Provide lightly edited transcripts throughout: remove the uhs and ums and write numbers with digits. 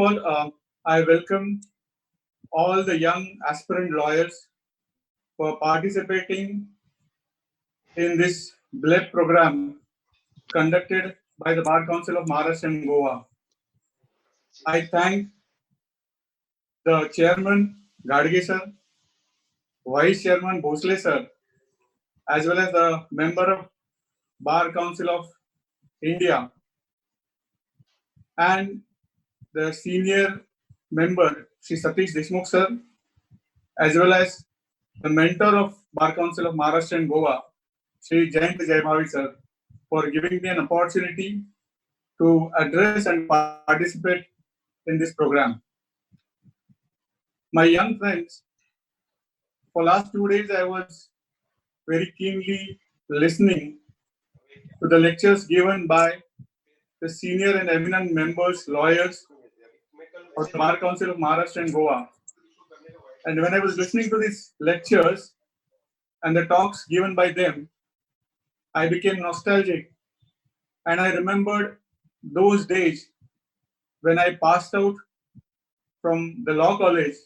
all, I welcome all the young aspirant lawyers for participating in this BLEP program conducted by the Bar Council of Maharashtra and Goa. I thank the Chairman Gadge sir, Vice Chairman Bhosle sir, as well as the member of Bar Council of India and the senior member Shri Satish Deshmukh sir, as well as the mentor of Bar Council of Maharashtra and Goa, Shri Jayant Jaybhavi sir, for giving me an opportunity to address and participate in this program. My young friends, for last 2 days I was very keenly listening to the lectures given by the senior and eminent members, lawyers of the Bar Council of Maharashtra and Goa. And when I was listening to these lectures and the talks given by them, I became nostalgic and I remembered those days when I passed out from the law college,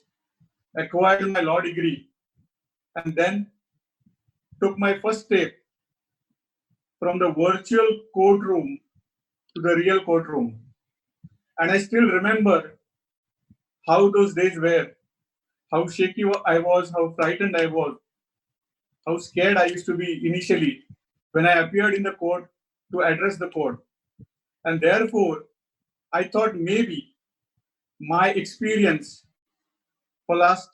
acquired my law degree, and then took my first step from the virtual courtroom to the real courtroom. And I still remember how those days were, how shaky I was, how frightened I was, how scared I used to be initially when I appeared in the court to address the court. And therefore, I thought maybe my experience for last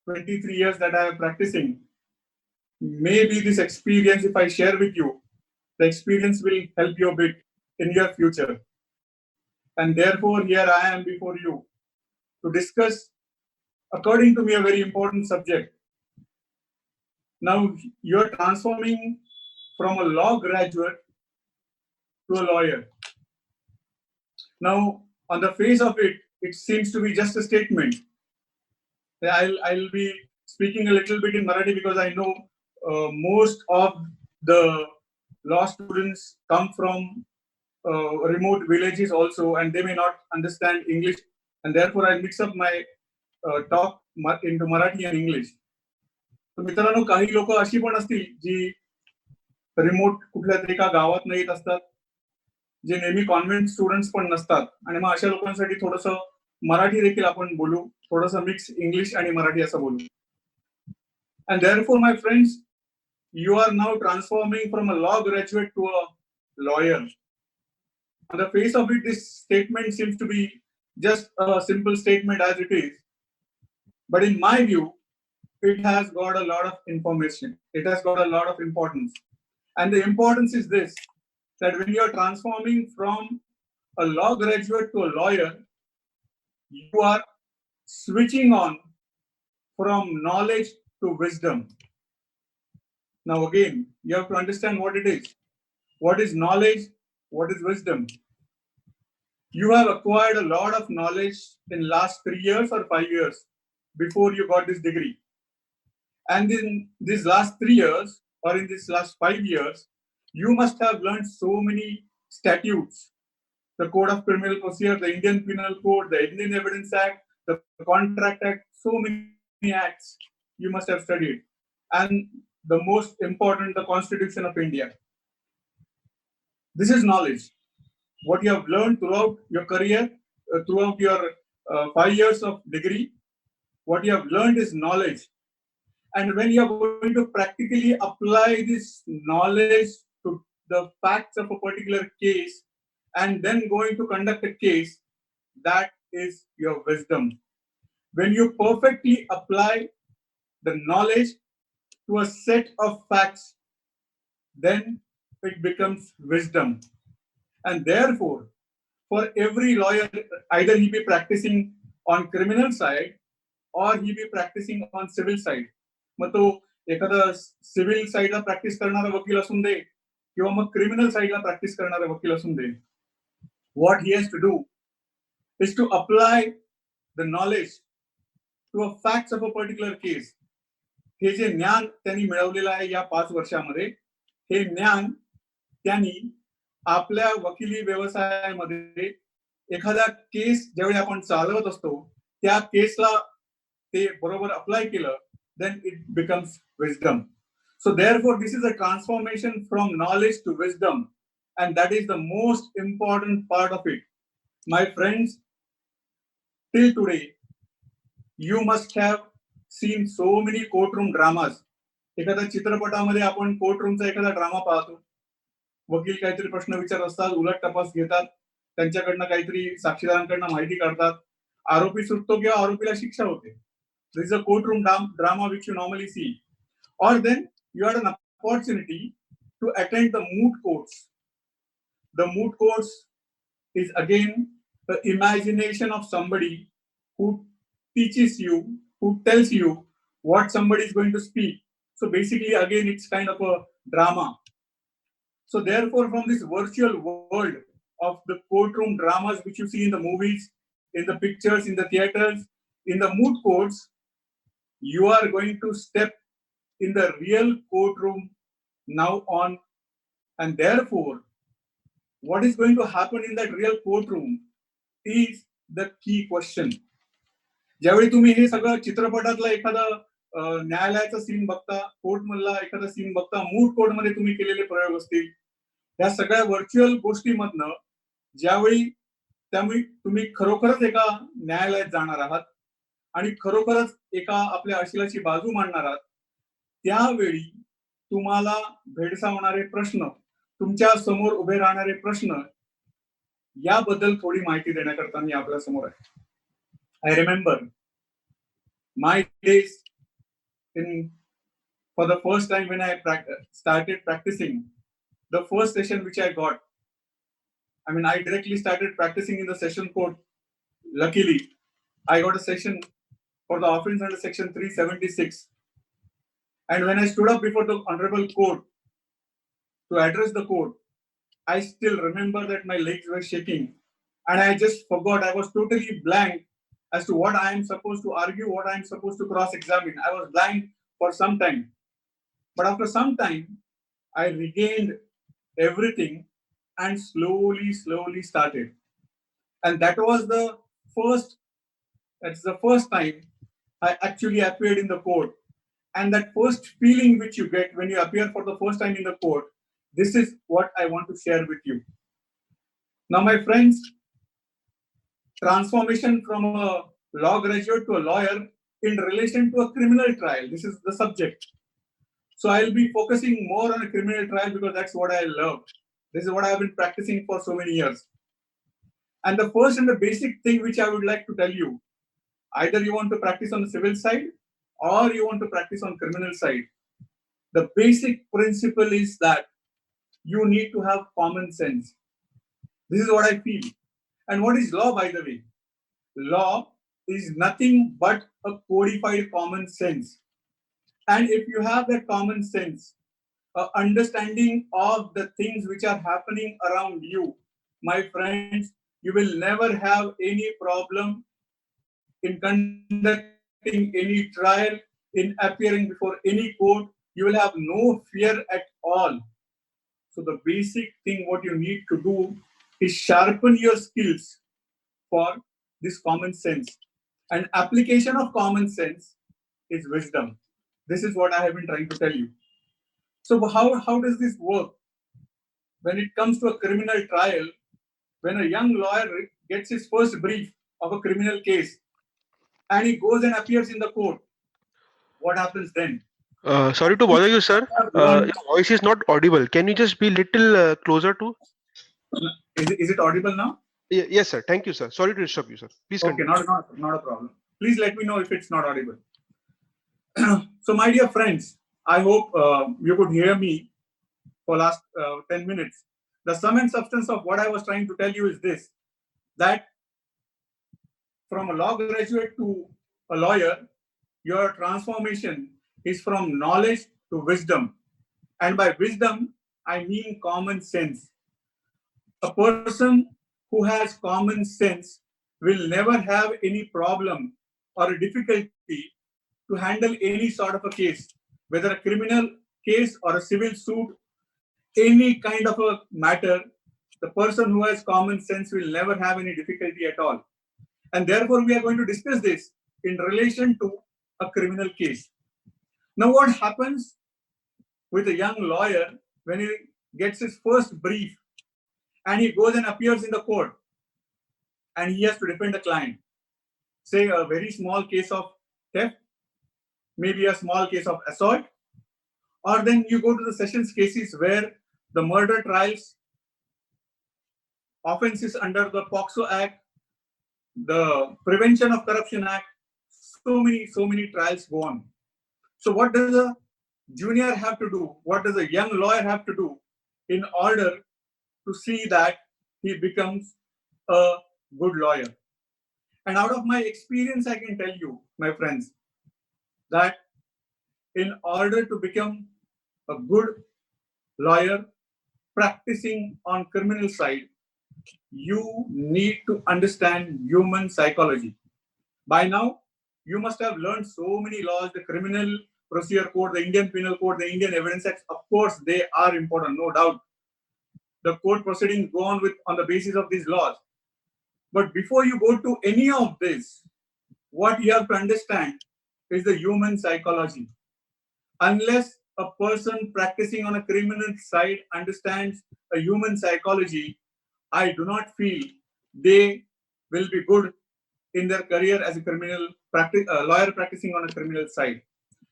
23 years that I am practicing, maybe this experience, if I share with you, the experience will help you a bit in your future. And therefore, here I am before you to discuss, according to me, a very important subject. Now, you're transforming from a law graduate to a lawyer. Now, on the face of it, it seems to be just a statement. I'll be speaking a little bit in Marathi because I know most of the law students come from remote villages also, and they may not understand English, and therefore I mix up my talk into Marathi and English. तर मित्रांनो, काही लोक अशी पण असतील जी remote कुठल्या तरी एका गावात नाही येत असतात, जे नेहमी कॉन्व्हेंट स्टुडंट्स पण नसतात, आणि मग अशा लोकांसाठी थोडंसं मराठी देखील आपण बोलू, थोडंसं मिक्स इंग्लिश आणि मराठी असं बोलू. And therefore, my friends, you are now transforming from a law graduate to a lawyer. On the face of it, this statement seems to be just a simple statement as it is. But in my view, it has got a lot of information. It has got a lot of importance. And the importance is this, that when you are transforming from a law graduate to a lawyer, you are switching on from knowledge to wisdom. Now again, you have to understand what it is. What is knowledge? What is wisdom? You have acquired a lot of knowledge in last 3 years or 5 years before you got this degree. And in these last 3 years or in this last 5 years, you must have learned so many statutes, the Code of Criminal Procedure, the Indian Penal Code, the Indian Evidence Act, the Contract Act, so many acts you must have studied. And the most important, the Constitution of India. This is knowledge. What you have learned throughout your career, throughout your 5 years of degree, what you have learned is knowledge. And when you are going to practically apply this knowledge to the facts of a particular case and then going to conduct a case, that is your wisdom. When you perfectly apply the knowledge to a set of facts, then it becomes wisdom. And therefore, for every lawyer, either he be practicing on criminal side or he be practicing on civil side. मग तो एखादा civil साइडला practice करणारा वकील असून दे किंवा मग criminal साइडला practice करणारा वकील असून दे, what he has to do is to apply the knowledge to a facts of a particular case. हे जे ज्ञान त्यांनी मिळवलेलं आहे या 5 वर्षामध्ये, हे ज्ञान त्यांनी आपल्या वकिली व्यवसायामध्ये एखादा केस ज्यावेळी आपण चालवत असतो त्या केसला ते बरोबर अप्लाय केलं, then it becomes wisdom. So therefore this is a transformation from knowledge to wisdom, and that is the most important part of it. My friends, till today you must have seen so many courtroom dramas. एखाद्या चित्रपटामध्ये आपण कोर्टरूमचा एखादा drama पाहतो. वकील काहीतरी प्रश्न विचारत असतात, उलट तपास घेतात, त्यांच्याकडनं काहीतरी साक्षीदारांकडनं माहिती काढतात, आरोपी सुटतो किंवा आरोपीला शिक्षा होते. This is a courtroom drama which you normally see. Or then you had an opportunity to attend the moot courts. The moot courts is again the imagination of somebody who teaches you, who tells you what somebody is going to speak. So basically, again, it's kind of a drama. So therefore, from this virtual world of the courtroom dramas which you see in the movies, in the pictures, in the theaters, in the moot courts, you are going to step in the real courtroom now on. And therefore, what is going to happen in that real courtroom is the key question. ज्यावेळी तुम्ही हे सगळं चित्रपटातला एखादा न्यायालयाचा scene बघता, court मधला एखादा scene बघता, moot court मध्ये तुम्ही केलेले प्रयोग असतील, या सगळ्या व्हर्च्युअल गोष्टीमधनं ज्यावेळी त्यामुळे तुम्ही खरोखरच एका न्यायालयात जाणार आहात आणि खरोखरच एका आपल्या अशिलाची बाजू मांडणार आहात, त्यावेळी तुम्हाला भेडसावणारे प्रश्न, तुमच्या समोर उभे राहणारे प्रश्न, याबद्दल थोडी माहिती देण्याकरता मी आपल्या समोर आहे. I remember my days for the first time when I started practicing, the first session which I got, I mean, I directly started practicing in the session court. Luckily, I got a session for the offense under section 376. And when I stood up before the honorable court to address the court, I still remember that my legs were shaking and I just forgot. I was totally blank as to what I am supposed to argue, what I am supposed to cross-examine. I was blank for some time. But after some time, I regained everything and slowly started. And that was the first time I actually appeared in the court. And that first feeling which you get when you appear for the first time in the court, this is what I want to share with you. Now, my friends, transformation from a law graduate to a lawyer in relation to a criminal trial. This is the subject. So I'll be focusing more on a criminal trial because that's what I love. This is what I've been practicing for so many years. And the first and the basic thing which I would like to tell you, either you want to practice on the civil side or you want to practice on criminal side. The basic principle is that you need to have common sense. This is what I feel. And what is law, by the way? Law is nothing but a codified common sense. And if you have that common sense, understanding of the things which are happening around you, my friends, you will never have any problem in conducting any trial, in appearing before any court. You will have no fear at all. So the basic thing what you need to do is sharpen your skills for this common sense. And application of common sense is wisdom. This is what I have been trying to tell you. So how does this work? When it comes to a criminal trial, when a young lawyer gets his first brief of a criminal case and he goes and appears in the court, what happens then? Sorry to bother you, sir. Your voice is not audible. Can you just be little closer to? Is it audible now? Yes, sir. Thank you, sir. Sorry to disturb you, sir. Please continue. Okay, not a problem. Please let me know if it's not audible. So, my dear friends, I hope you could hear me for last 10 minutes. The sum and substance of what I was trying to tell you is this, that from a law graduate to a lawyer, your transformation is from knowledge to wisdom. And by wisdom, I mean common sense. A person who has common sense will never have any problem or a difficulty to handle any sort of a case, whether a criminal case or a civil suit, any kind of a matter. The person who has common sense will never have any difficulty at all. And therefore, we are going to discuss this in relation to a criminal case. Now, what happens with a young lawyer when he gets his first brief and he goes and appears in the court and he has to defend a client? Say a very small case of theft, maybe a small case of assault, or then you go to the sessions cases where the murder trials, offenses under the POCSO Act, the Prevention of Corruption Act, so many trials go on. So what does a junior have to do? What does a young lawyer have to do in order to see that he becomes a good lawyer? And out of my experience, I can tell you, my friends, that in order to become a good lawyer practicing on criminal side, you need to understand human psychology. By now, you must have learned so many laws, the Criminal Procedure Code, the Indian Penal Code, the Indian Evidence Act. Of course, they are important, no doubt. The court proceedings go on the basis of these laws. But before you go to any of this, what you have to understand is the human psychology. Unless a person practicing on a criminal side understands a human psychology, I do not feel they will be good in their career as a lawyer practicing on a criminal side.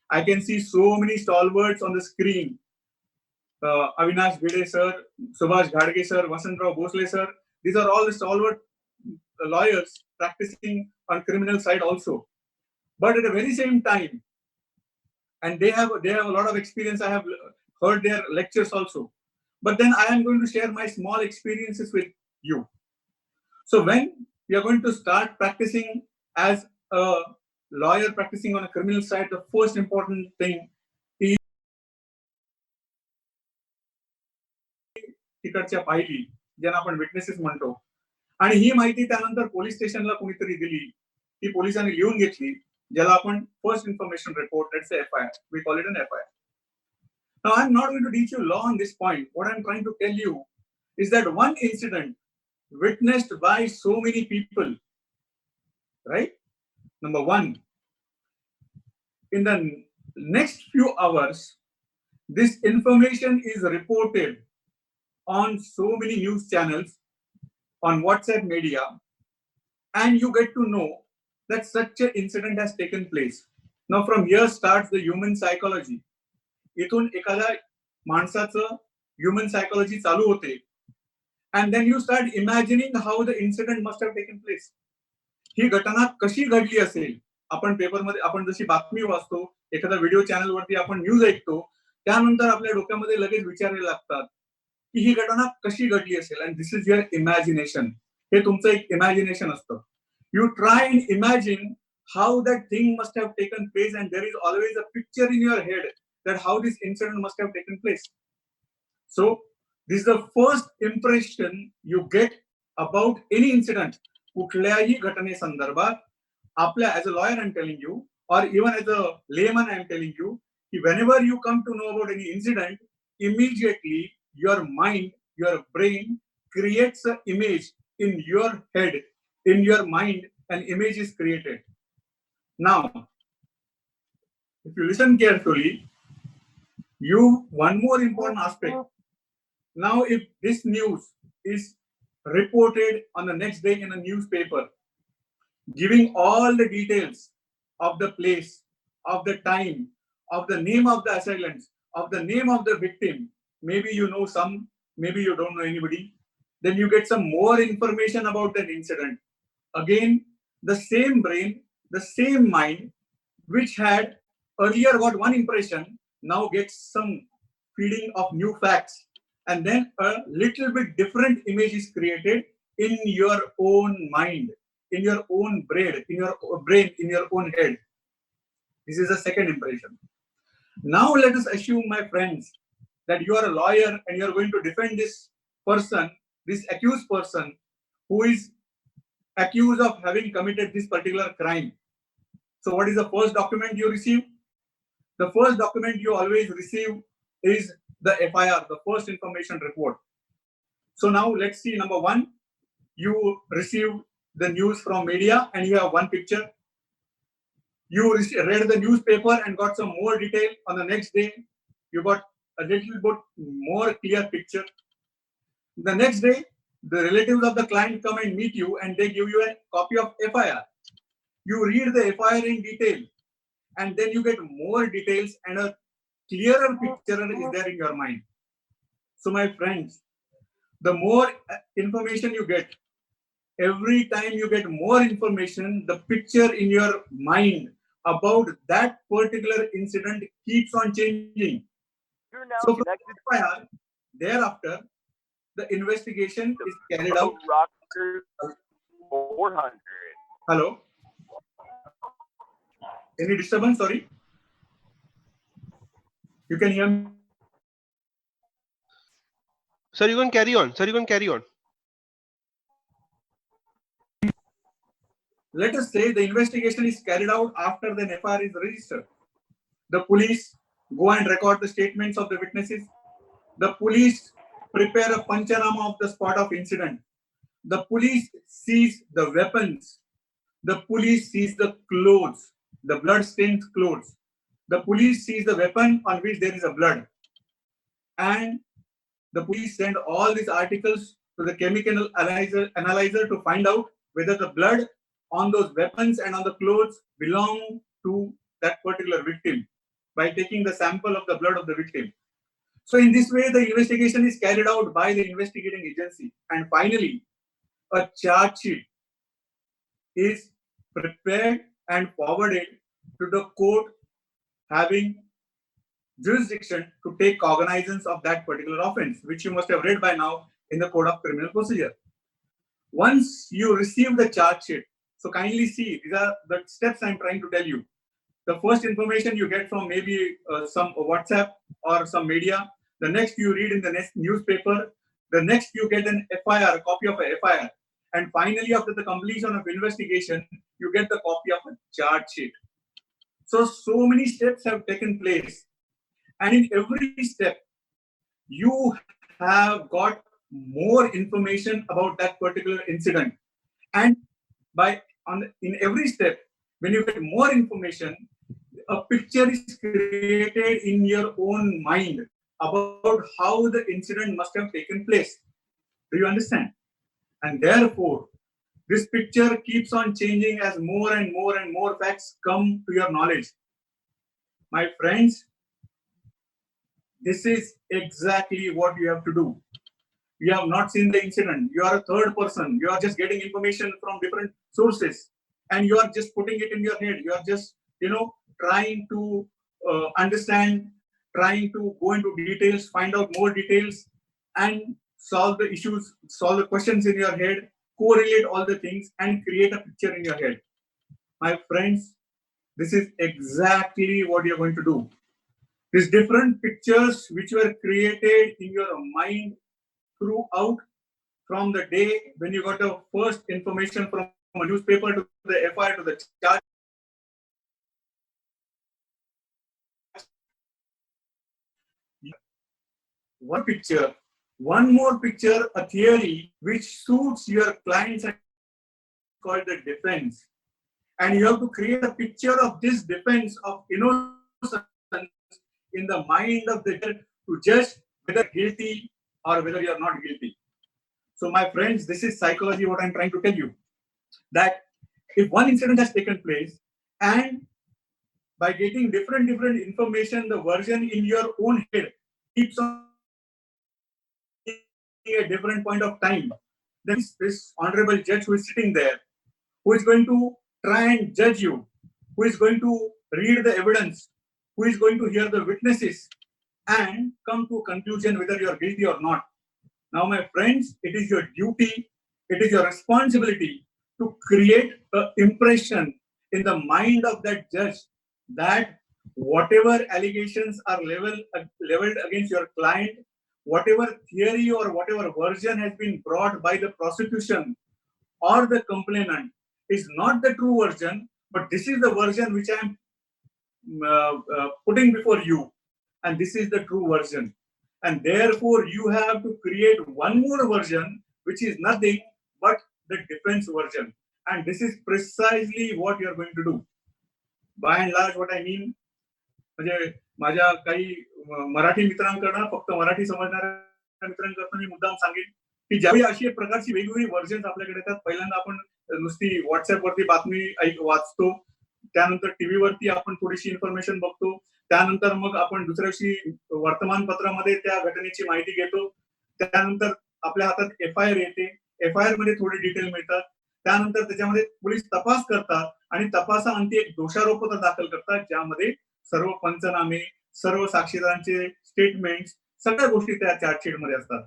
I can see so many stalwarts on the screen. Avinash Bhide sir, Subhash Ghadge sir, Vasantrao Bhosle sir. These are all the stalwart lawyers practicing on criminal side also. But at the very same time, and they have a lot of experience. I have heard their lectures also. But then I am going to share my small experiences with you. So when you are going to start practicing as a lawyer practicing on a criminal side, the first important thing is तिकडच्या पाहिली ज्यांना आपण witnesses म्हणतो आणि ही माहिती त्यानंतर police स्टेशनला कोणीतरी दिली, ती पोलिसांनी लिहून घेतली, ज्याला आपण first information report, let's say FIR, we call it an FIR. Now I'm not going to teach you law on this point. What I'm trying to tell you is that one incident witnessed by so many people, right? Number one, in the next few hours, this information is reported on so many news channels, on WhatsApp media, and you get to know that such an incident has taken place. Now from here starts the human psychology. इथून एखाद्या माणसाचं human psychology चालू होते, and then you start imagining how the incident must have taken place. ही घटना कशी घडली असेल. आपण पेपरमध्ये आपण जशी बातमी वाचतो, एखादा व्हिडिओ चॅनल वरती आपण न्यूज ऐकतो, त्यानंतर आपल्या डोक्यामध्ये लगेच विचारायला लागतात की ही घटना कशी घडली असेल. And this is your imagination. हे तुमचं एक इमॅजिनेशन असतं. You try and imagine how that thing must have taken place, and there is always a picture in your head that how this incident must have taken place. So this is the first impression you get about any incident. कुठल्याही घटने संदर्भात आपल्या, as a lawyer I'm telling you, or even as a layman I'm telling you, whenever you come to know about any incident, immediately your mind, your brain creates an image in your head, in your mind, an image is created. Now, if you listen carefully, one more important aspect. Now, if this news is reported on the next day in a newspaper, giving all the details of the place, of the time, of the name of the assailants, of the name of the victim, maybe you know some, maybe you don't know anybody, then you get some more information about that incident. Again, the same brain, the same mind, which had earlier got one impression, now gets some feeding of new facts, and then a little bit different image is created in your own mind, in your own brain, in your own head. This is the second impression. Now let us assume, my friends, that you are a lawyer and you are going to defend this person, this accused person, who is accused of having committed this particular crime. So what is the first document you receive? The first document you always receive is the FIR, the first information report. So now let's see. Number one, you receive the news from media and you have one picture. You read the newspaper and got some more detail. On the next day, you got a little bit more clear picture. The next day, the relatives of the client come and meet you and they give you a copy of FIR. You read the FIR in detail and then you get more details and a clearer picture is there in your mind. So my friends, the more information you get, every time you get more information, the picture in your mind about that particular incident keeps on changing. So from FIR, thereafter, the investigation is carried out. 400. Hello? Any disturbance? Sorry? You can hear me? Sir, you can carry on. Sir, you can carry on. Let us say the investigation is carried out after the FIR is registered. The police go and record the statements of the witnesses. The police prepare a panchanama of the spot of incident. The police sees the weapons. The police sees the clothes, the blood-stained clothes. The police sees the weapon on which there is a blood. And the police send all these articles to the chemical analyzer to find out whether the blood on those weapons and on the clothes belong to that particular victim by taking the sample of the blood of the victim. So in this way, the investigation is carried out by the investigating agency. And finally, a charge sheet is prepared and forwarded to the court having jurisdiction to take cognizance of that particular offense, which you must have read by now in the Code of Criminal Procedure. Once you receive the charge sheet, so kindly see, these are the steps I'm trying to tell you. The first information you get from maybe some WhatsApp or some media. The next you read in the next newspaper. The next you get an FIR, a copy of a FIR. And finally, after the completion of investigation, you get the copy of a charge sheet. So many steps have taken place. And in every step, you have got more information about that particular incident. And in every step, when you get more information, a picture is created in your own mind about how the incident must have taken place. Do you understand? And therefore, this picture keeps on changing as more and more and more facts come to your knowledge. My friends, this is exactly what you have to do. You have not seen the incident. You are a third person. You are just getting information from different sources and you are just putting it in your head. You are just, trying to understand, trying to go into details, find out more details and solve the issues, solve the questions in your head, correlate all the things and create a picture in your head. My friends, this is exactly what you're going to do. These different pictures which were created in your mind throughout from the day when you got the first information from a newspaper to the FIR to the charge. One picture, one more picture, a theory which suits your clients and called the defense. And you have to create a picture of this defense of innocence in the mind of the judge to judge whether guilty or whether you are not guilty. So my friends, this is psychology, what I'm trying to tell you. That if one incident has taken place and by getting different information, the version in your own head keeps on a different point of time, then this honorable judge who is sitting there, who is going to try and judge you, who is going to read the evidence, who is going to hear the witnesses and come to a conclusion whether you are guilty or not. Now, my friends, it is your duty, it is your responsibility to create an impression in the mind of that judge that whatever allegations are leveled against your client, whatever theory or whatever version has been brought by the prosecution or the complainant is not the true version, but this is the version which I am putting before you, and this is the true version. and therefore you have to create one more version, which is nothing but the defense version. And this is precisely what you are going to do. By and large, what I mean, म्हणजे माझ्या काही मराठी मित्रांकडनं, फक्त मराठी समजणाऱ्या मित्रांकडनं मी मुद्दाम सांगेन की ज्यावेळी अशी प्रकारची वेगवेगळी व्हर्जन्स आपल्याकडे येतात, पहिल्यांदा आपण नुसती व्हॉट्सअपवरती बातमी वाचतो, त्यानंतर टीव्हीवरती आपण थोडीशी इन्फॉर्मेशन बघतो, त्यानंतर मग आपण दुसऱ्या दिवशी वर्तमानपत्रामध्ये त्या घटनेची माहिती घेतो, त्यानंतर आपल्या हातात FIR येते, FIR मध्ये थोडी डिटेल मिळतात, त्यानंतर त्याच्यामध्ये पोलीस तपास करतात आणि तपासाअंती एक दोषारोपपत्र दाखल करतात, ज्यामध्ये सर्व पंचनामे, सर्व साक्षीदारांचे स्टेटमेंट, सगळ्या गोष्टी त्या चार्जशीट मध्ये असतात.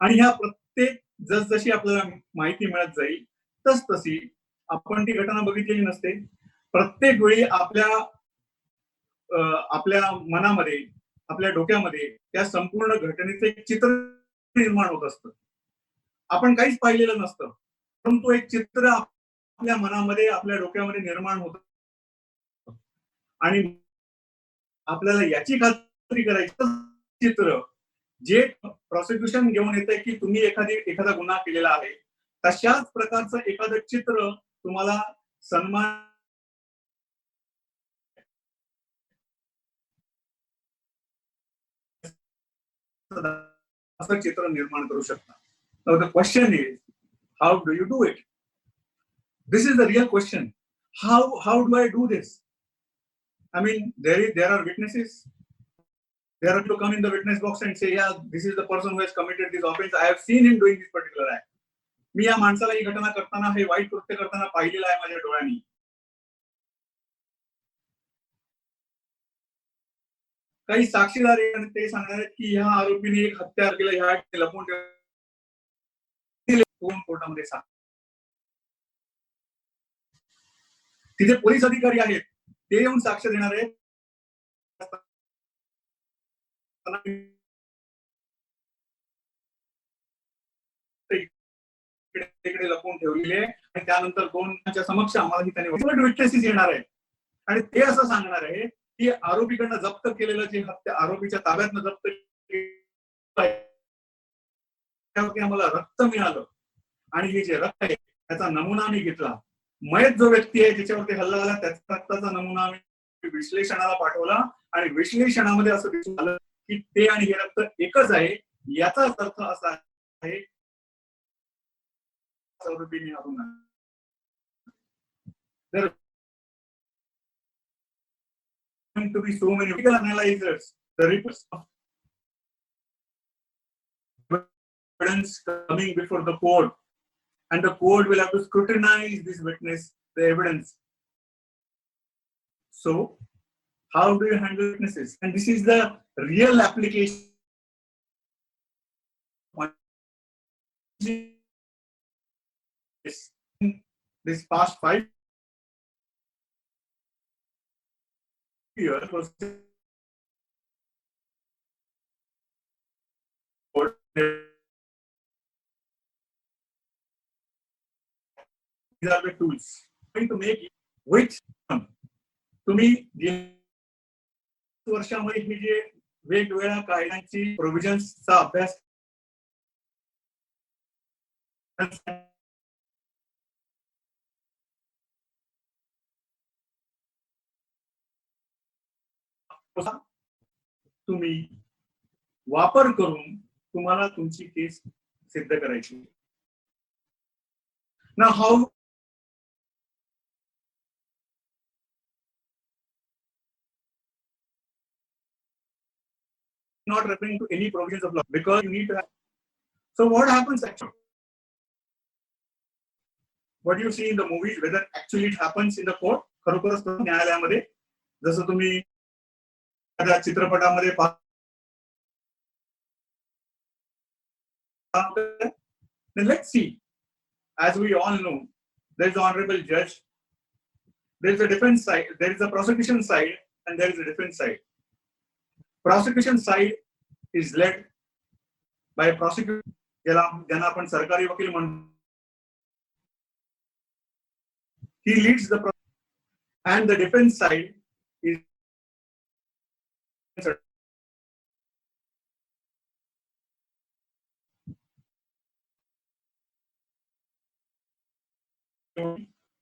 आणि ह्या प्रत्येक जसजशी आपल्याला माहिती मिळत जाईल तस तशी आपण ती घटना बघितलेली नसते. प्रत्येक वेळी आपल्या मनामध्ये, आपल्या डोक्यामध्ये त्या संपूर्ण घटनेचं एक चित्र निर्माण होत असतं. आपण काहीच पाहिलेलं नसतं, परंतु एक चित्र आपल्या मनामध्ये, आपल्या डोक्यामध्ये निर्माण होत. आणि आपल्याला याची खात्री करायची चित्र जे प्रॉसिक्युशन घेऊन येते की तुम्ही एखादा गुन्हा केलेला आहे, तशाच प्रकारचं एखादं चित्र तुम्हाला सन्मान असं चित्र निर्माण करू शकता. Now the question is, how do you do it? This is the real question. How do I do this? I mean, there are witnesses. There are to come in the witness box and say, yeah, this is the person who has committed this offense. I have seen him doing this particular act. मी या माणसाला ही घटना करताना, हे white कृत्य करताना पाहिलेलं आहे माझ्या डोळ्यांनी. काही साक्षीदार ते सांगणार आहेत की ह्या आरोपीने एक हत्या केलं, ह्या लपवून ठेवून कोर्टामध्ये सांग. तिथे पोलीस अधिकारी आहेत, ते येऊन साक्ष देणार आहेत. इकडे लपवून ठेवलेले आणि त्यानंतर दोनच्या समक्ष आम्हाला त्याने विटनेसेस येणार आहे आणि ते असं सांगणार आहे की आरोपीकडनं जप्त केलेलं जे हत्या, आरोपीच्या ताब्यातनं जप्त आम्हाला रक्त मिळालं आणि हे जे रक्त आहे त्याचा नमुना आम्ही घेतला. मयत जो व्यक्ती आहे ज्याच्यावरती हल्ला झाला त्याच्या रक्ताचा नमुना आम्ही विश्लेषणाला पाठवला आणि विश्लेषणामध्ये असं दिसून आलं की ते आणि हे रक्त एकच आहे. याचाच अर्थ असा आहे आरोपीने there are going to be so many medical analyzers, the reports of evidence coming before the court, and the court will have to scrutinize this witness, the evidence. So, how do you handle witnesses? And this is the real application. This past 5 years was these are the tools going to make it, which तुम्ही वर्षामध्ये हे जे वेगवेगळ्या कायद्यांची प्रोव्हिजन्सचा अभ्यास तुम्ही वापर करून तुम्हाला तुमची case सिद्ध करायची. Now how not referring to any provisions of law because you need to have. So what happens actually? What you see in the movies, whether actually it happens in the court, खरोखरच न्यायालयामध्ये जसं तुम्ही चित्रपटामध्ये then let's see. As we all know, there is an honorable judge, there is a defense side, there is a prosecution side, and there is a defense side. Prosecution side is led by a prosecutor, ज्यांना आपण सरकारी वकील म्हणतो. He leads the process, and the defense side is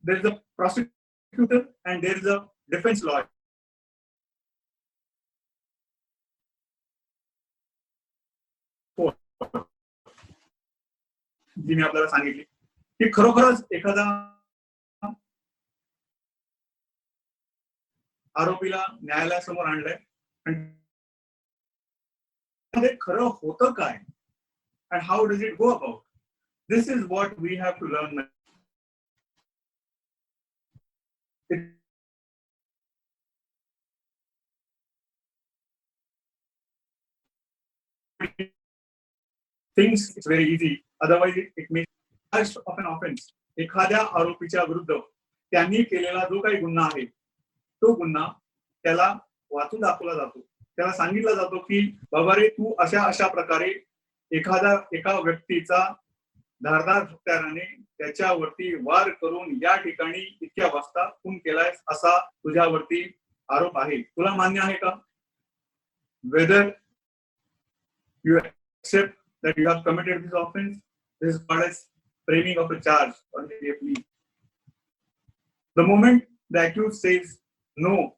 there is a prosecutor and there is a defense lawyer. जी मी आपल्याला सांगितली की खरोखरच एखादा आरोपीला न्यायालयासमोर आणलंय आणि खरं होतं काय and how does it go about? This is what we have to learn. Things it's very easy. Otherwise, it may charge of an offense. एखाद्या आरोपीच्या विरुद्ध त्यांनी केलेला जो काही गुन्हा आहे तो गुन्हा त्याला वाचून दाखवला जातो. त्याला सांगितलं जातो की बाबा रे तू अशा प्रकारे एका व्यक्तीचा धारदार हत्याराने त्याच्यावरती वार करून या ठिकाणी इतक्या वाजता खून केलायस असा तुझ्यावरती आरोप आहे. तुला मान्य आहे का? Whether you accept that you have committed this offense, this is called as framing of a charge or maybe a plea. The moment the accused says, no,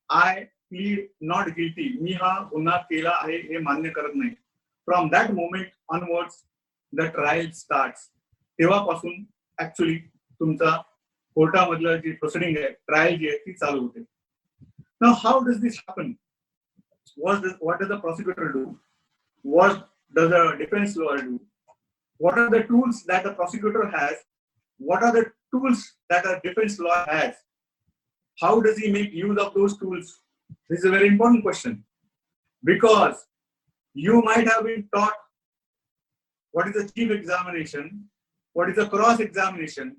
I plead not guilty, मी हा गुन्हा केला आहे हे मान्य करत नाही, from that moment onwards the trial starts. तेव्हापासून actually तुमचा कोर्टामधलं जी proceeding आहे, ट्रायल जी आहे ती चालू होते. Now how does this happen? What does the prosecutor do? What does the defense lawyer do? What are the tools that the prosecutor has? What are the tools that a defense lawyer has? How does he make use of those tools? This is a very important question, because you might have been taught what is a chief examination, what is a cross examination,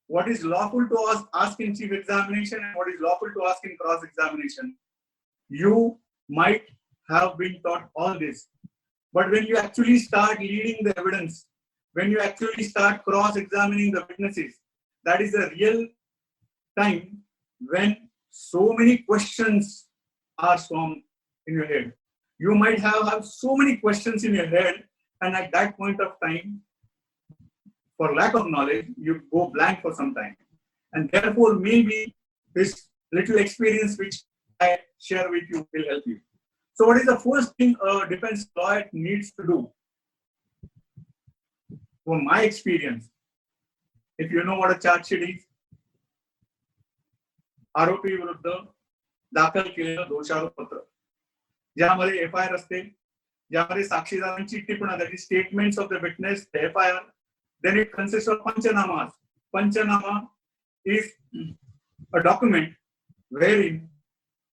what is lawful to ask in chief examination and what is lawful to ask in cross examination. You might have been taught all this, but when you actually start leading the evidence, when you actually start cross examining the witnesses, that is the real time when so many questions are formed in your head. You might have so many questions in your head, and at that point of time, for lack of knowledge, you go blank for some time. And therefore, maybe this little experience which I share with you will help you. So what is the first thing a defense lawyer needs to do? From my experience, if you know what a charge sheet is, आरोपी विरुद्ध दाखल केलेलं दोषारोपपत्र, ज्यामध्ये FIR असते, ज्यामध्ये साक्षीदारांची टिप्पणी, that is statements of the witness, the FIR. Then it consists of panchanamas. Panchanama is a document wherein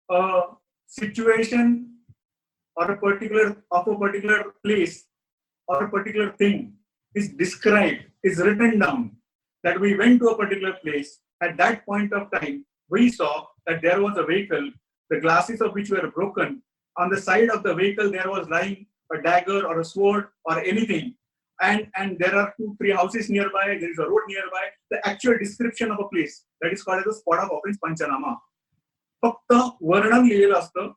a situation or a particular place or a particular thing is described, is written down, that we went to a particular place. At that point of time, we saw that there was a vehicle, the glasses of which were broken. On the side of the vehicle, there was lying a dagger or a sword or anything. And there are 2-3 houses nearby, there is a road nearby. The actual description of a place, that is called as the spot of offense panchanama. फक्त वर्णन लिहिलेलं असतं.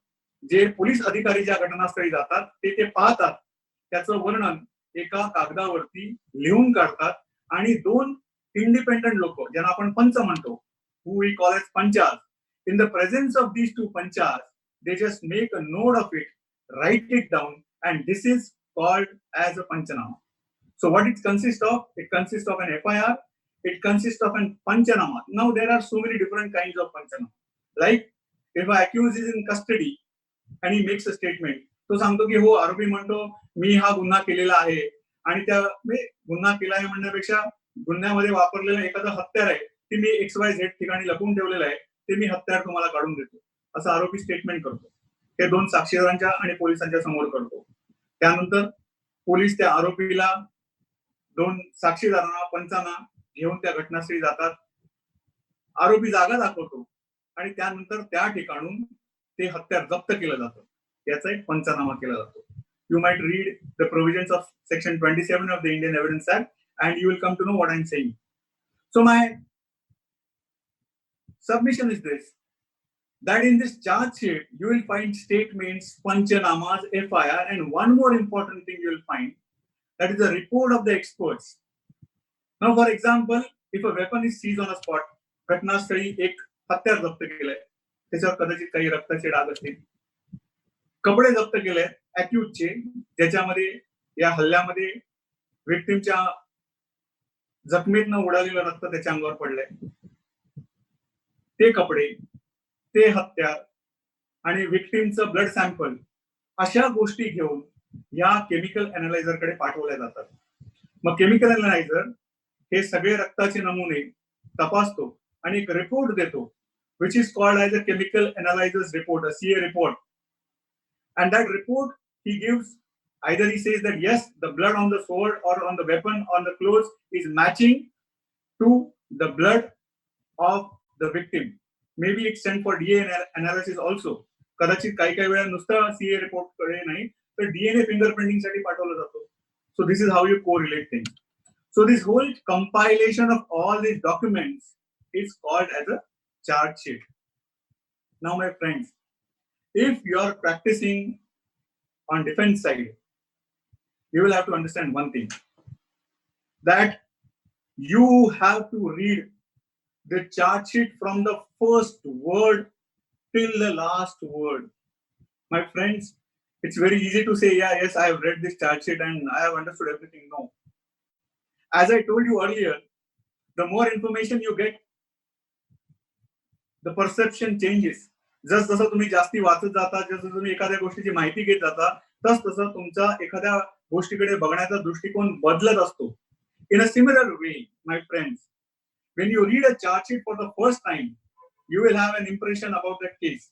जे police अधिकारी ज्या घटनास्थळी जातात ते पाहतात, त्याचं वर्णन एका कागदावरती लिहून काढतात आणि 2 इंडिपेंडंट लोक, ज्यांना आपण पंच म्हणतो, who we call as panchas, in the presence of these 2 panchas, they just make a note of it, write it down, and this is called as a panchanama. So what it consists of? It consists of an FIR, it consists of an panchanama. Now there are so many different kinds of panchanama. Like if an accused is in custody and he makes a statement, तो सांगतो की हो, आरोपी म्हणतो मी हा गुन्हा केलेला आहे आणि त्या गुन्हा केला आहे म्हणण्यापेक्षा गुन्ह्यामध्ये वापरलेलं एखादं हत्यार आहे ते मी XYZ ठिकाणी लपवून ठेवलेलं आहे, ते मी हत्यार तुम्हाला काढून देतो, असं आरोपी स्टेटमेंट करतो. ते 2 साक्षीदारांच्या आणि पोलिसांच्या समोर करतो. त्यानंतर पोलीस त्या आरोपीला 2 साक्षीदारांना, पंचांना घेऊन त्या घटनास्थळी जातात. आरोपी जागा दाखवतो आणि त्यानंतर त्या ठिकाणून ते हत्यार जप्त केलं जातं. याचा एक पंचनामा केला जातो. You might read the provisions of section 27 of the Indian Evidence Act and you will come to know what I'm saying. So my submission is this, that in this charge sheet you will find statements, panchanamas, FIR, and one more important thing you will find, that is the report of the experts. Now, for example, if a weapon is seize on a spot, घटनास्थळी एक हत्यार जप्त केलंय, त्याच्यावर कदाचित काही रक्ताचे डाग असतील. कपडे जप्त केले अॅक्युजचे, ज्याच्यामध्ये या हल्ल्यामध्ये विक्टिमच्या जखमीतनं उडालेलं रक्त त्याच्या अंगावर पडलंय. ते कपडे, ते हत्यार आणि विक्टिमचं ब्लड सॅम्पल, अशा गोष्टी घेऊन या केमिकल अनालायझर कडे पाठवल्या जातात. मग केमिकल अनालायझर हे सगळे रक्ताचे नमुने तपासतो आणि एक रिपोर्ट देतो, which is called as a chemical analysis report, a CA report. And that report he gives, either he says that yes, the blood on the sword or on the weapon on the clothes is matching to the blood of the victim. Maybe it's sent for DNA analysis also. कदाचित काही काही वेळा नुसतं CA report कडे नाही तर DNA fingerprinting साठी पाठवलं जातो. So this is how you correlate things. So this whole compilation of all these documents is called as a charge sheet. Now, my friends, if you are practicing on defense side, you will have to understand one thing, that you have to read the charge sheet from the first word till the last word. My friends, it's very easy to say, yeah, yes, I have read this charge sheet and I have understood everything. No. As I told you earlier, the more information you get, the perception changes. जस जसं तुम्ही जास्ती वाचत जाता, जसं तुम्ही एखाद्या गोष्टीची माहिती घेत जाता, तस तसं तुमचा एखाद्या गोष्टीकडे बघण्याचा दृष्टिकोन बदलत असतो. In a similar way, my friends, when you read a charge sheet for the first time, you will have an impression about that case.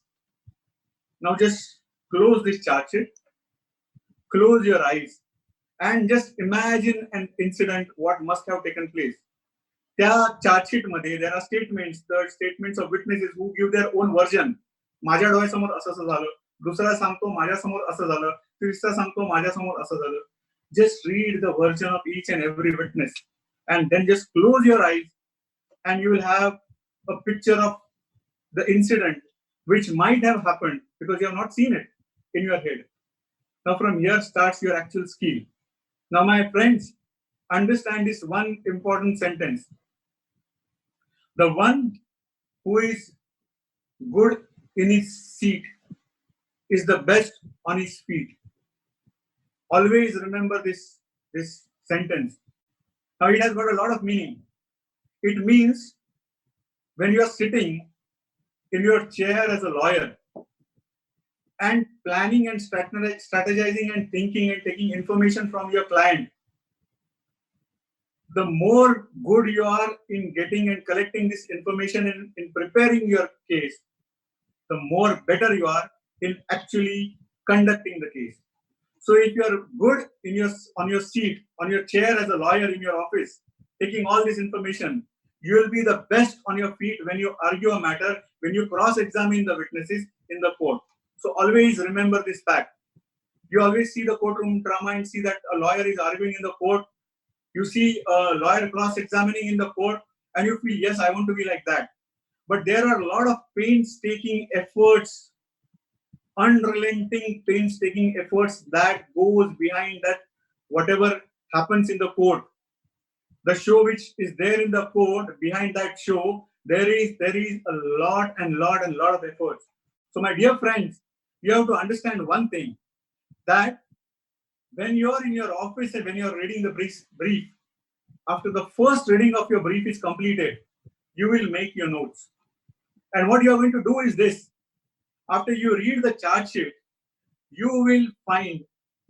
Now just close this charge sheet, close your eyes, and just imagine an incident what must have taken place. त्या charge sheet मध्ये there are statements, the statements of witnesses who give their own version. माझ्या डोळ्यासमोर असं असं झालं, दुसरा सांगतो माझ्यासमोर असं झालं, तिसरा सांगतो माझ्यासमोर असं झालं. Just read the version of each and every witness and then just close your eyes and you will have a picture of the incident which might have happened because you have not seen it in your head. Now from here starts your actual skill. Now my friends, understand this one important sentence. The one who is good in his seat is the best on his feet. Always remember this sentence. Now it has got a lot of meaning. It means when you are sitting in your chair as a lawyer and planning and strategizing and thinking and taking information from your client, the more good you are in getting and collecting this information in preparing your case, the more better you are in actually conducting the case. So if you are good on your seat, on your chair as a lawyer in your office, taking all this information, you will be the best on your feet when you argue a matter, when you cross-examine the witnesses in the court. So always remember this fact. You always see the courtroom drama and see that a lawyer is arguing in the court. You see a lawyer cross-examining in the court and you feel, yes, I want to be like that. But there are a lot of painstaking efforts, unrelenting painstaking efforts that goes behind that whatever happens in the court. The show which is there in the court, behind that show, there is a lot of efforts. So my dear friends, you have to understand one thing, that when you're in your office and when you're reading the brief, after the first reading of your brief is completed, you will make your notes. And what you're going to do is this. After you read the charge sheet, you will find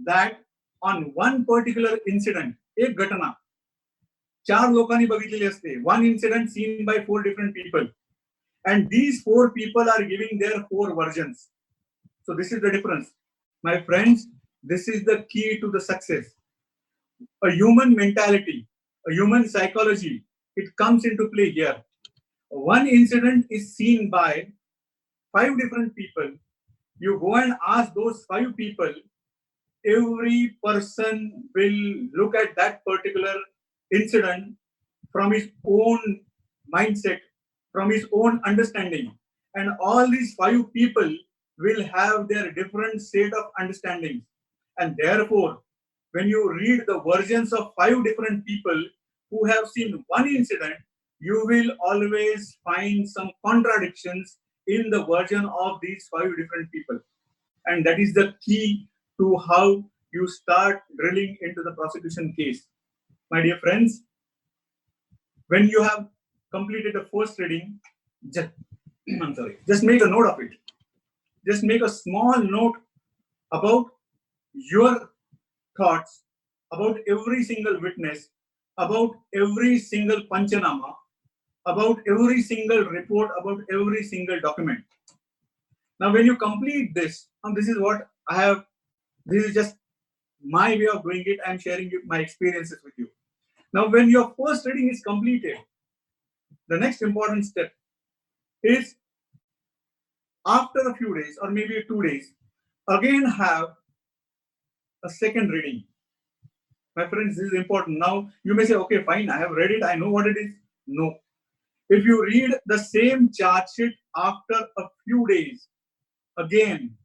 that on one particular incident, एक घटना, 4 लोकांनी बघितलेली असते. One incident seen by 4 different people. And these 4 people are giving their 4 versions. So this is the difference. My friends, this is the key to the success. A human mentality, a human psychology, it comes into play here. One incident is seen by 5 different people. You go and ask those 5 people, every person will look at that particular incident from his own mindset, from his own understanding. And all these 5 people will have their different set of understandings. And therefore, when you read the versions of 5 different people who have seen one incident, you will always find some contradictions in the version of these 5 different people. And that is the key to how you start drilling into the prosecution case. My dear friends, when you have completed the first reading, just make a note of it. Just make a small note about your thoughts, about every single witness, about every single panchanama, about every single report, about every single document. Now, when you complete this, and this is what I have, this is just my way of doing it. I'm sharing my experiences with you. Now, when your first reading is completed, the next important step is after a few days or maybe 2 days, again have a second reading. My friends, this is important. Now, you may say, okay, fine, I have read it, I know what it is. No. If you read the same charge sheet after a few days, again,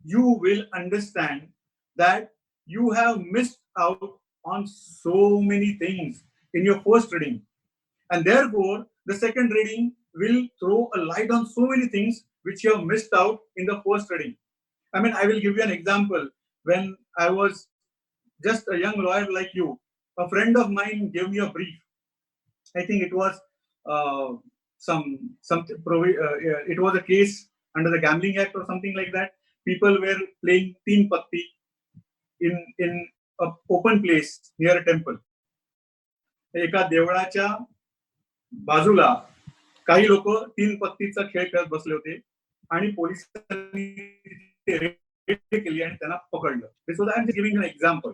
you will understand that you have missed out on so many things in your first reading. And therefore, the second reading will throw a light on so many things which you have missed out in the first reading. I mean, I will give you an example. When I was just a young lawyer like you, a friend of mine gave me a brief. I think it was it was a case under the Gambling Act or something like that. People were playing teen patti in an open place near a temple. एका देवळाच्या बाजूला काही लोक तीन पत्तीचा खेळ खेळत बसले होते आणि पोलिसांनी रेड केली आणि त्यांना पकडलं. This was, I am just giving an example.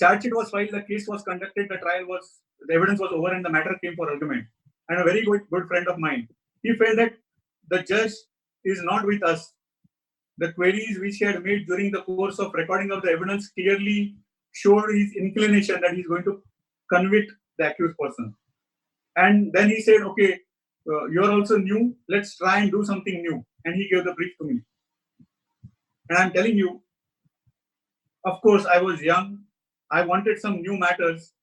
Charge sheet was filed, the case was conducted, the evidence was over, and the matter came for argument. And a very good friend of mine, he felt that the judge is not with us. The queries which he had made during the course of recording of the evidence clearly showed his inclination that he's going to convict the accused person. And then he said, okay, you're also new, let's try and do something new. And he gave the brief to me. And I'm telling you, of course, I was young, I wanted some new matters,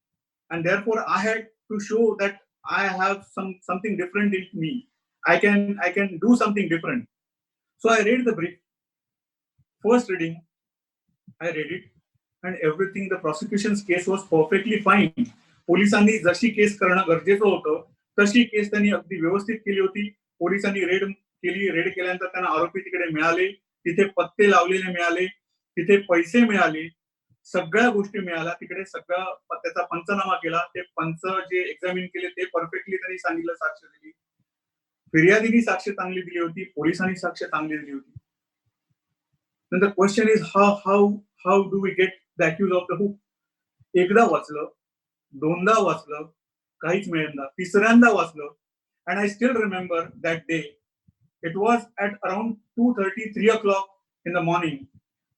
and therefore I had to show that I have something different in me. I can do something different. So I read the brief. First reading, I read it, and everything, the prosecution's case was perfectly fine. पोलिसांनी जशी case करणं गरजेचं होतं तशी case त्यांनी अगदी व्यवस्थित केली होती. पोलिसांनी रेड केल्यानंतर त्यांना आरोपी तिकडे मिळाले, तिथे पत्ते लावलेले मिळाले, तिथे पैसे मिळाले, सगळ्या गोष्टी मिळाल्या. तिकडे सगळा त्याचा पंचनामा केला. ते पंच जे एक्झामिन केले ते परफेक्टली त्यांनी सांगितलं, साक्ष दिली. फिर्यादीनी साक्ष चांगली दिली होती, पोलिसांनी साक्ष चांगली दिली होती. Then the question is how do we get the accused off the hook? एकदा वाचलं, दोनदा वाचलं, काहीच मिळेना, तिसऱ्यांदा वाचलं. And I still remember that day. It was at around 2:30, 3 o'clock in the morning.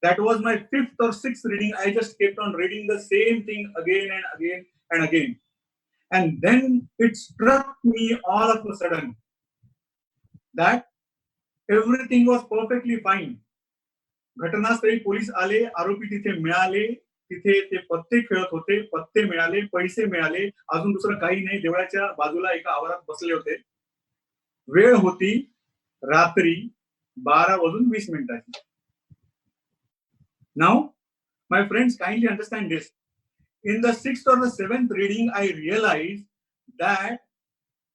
That was my 5th or 6th reading. I just kept on reading the same thing again and again and again. And then it struck me all of a sudden that everything was perfectly fine. घटनास्थळी police आले, आरोपी तिथे मिळाले, तिथे ते पत्ते खेळत होते, पत्ते मिळाले, पैसे मिळाले, अजून दुसरं काही नाही. देवळाच्या बाजूला एका आवारात बसले होते. वेळ होती रात्री 12:20. Now, my friends, kindly understand this. In the 6th or the 7th reading, I realized that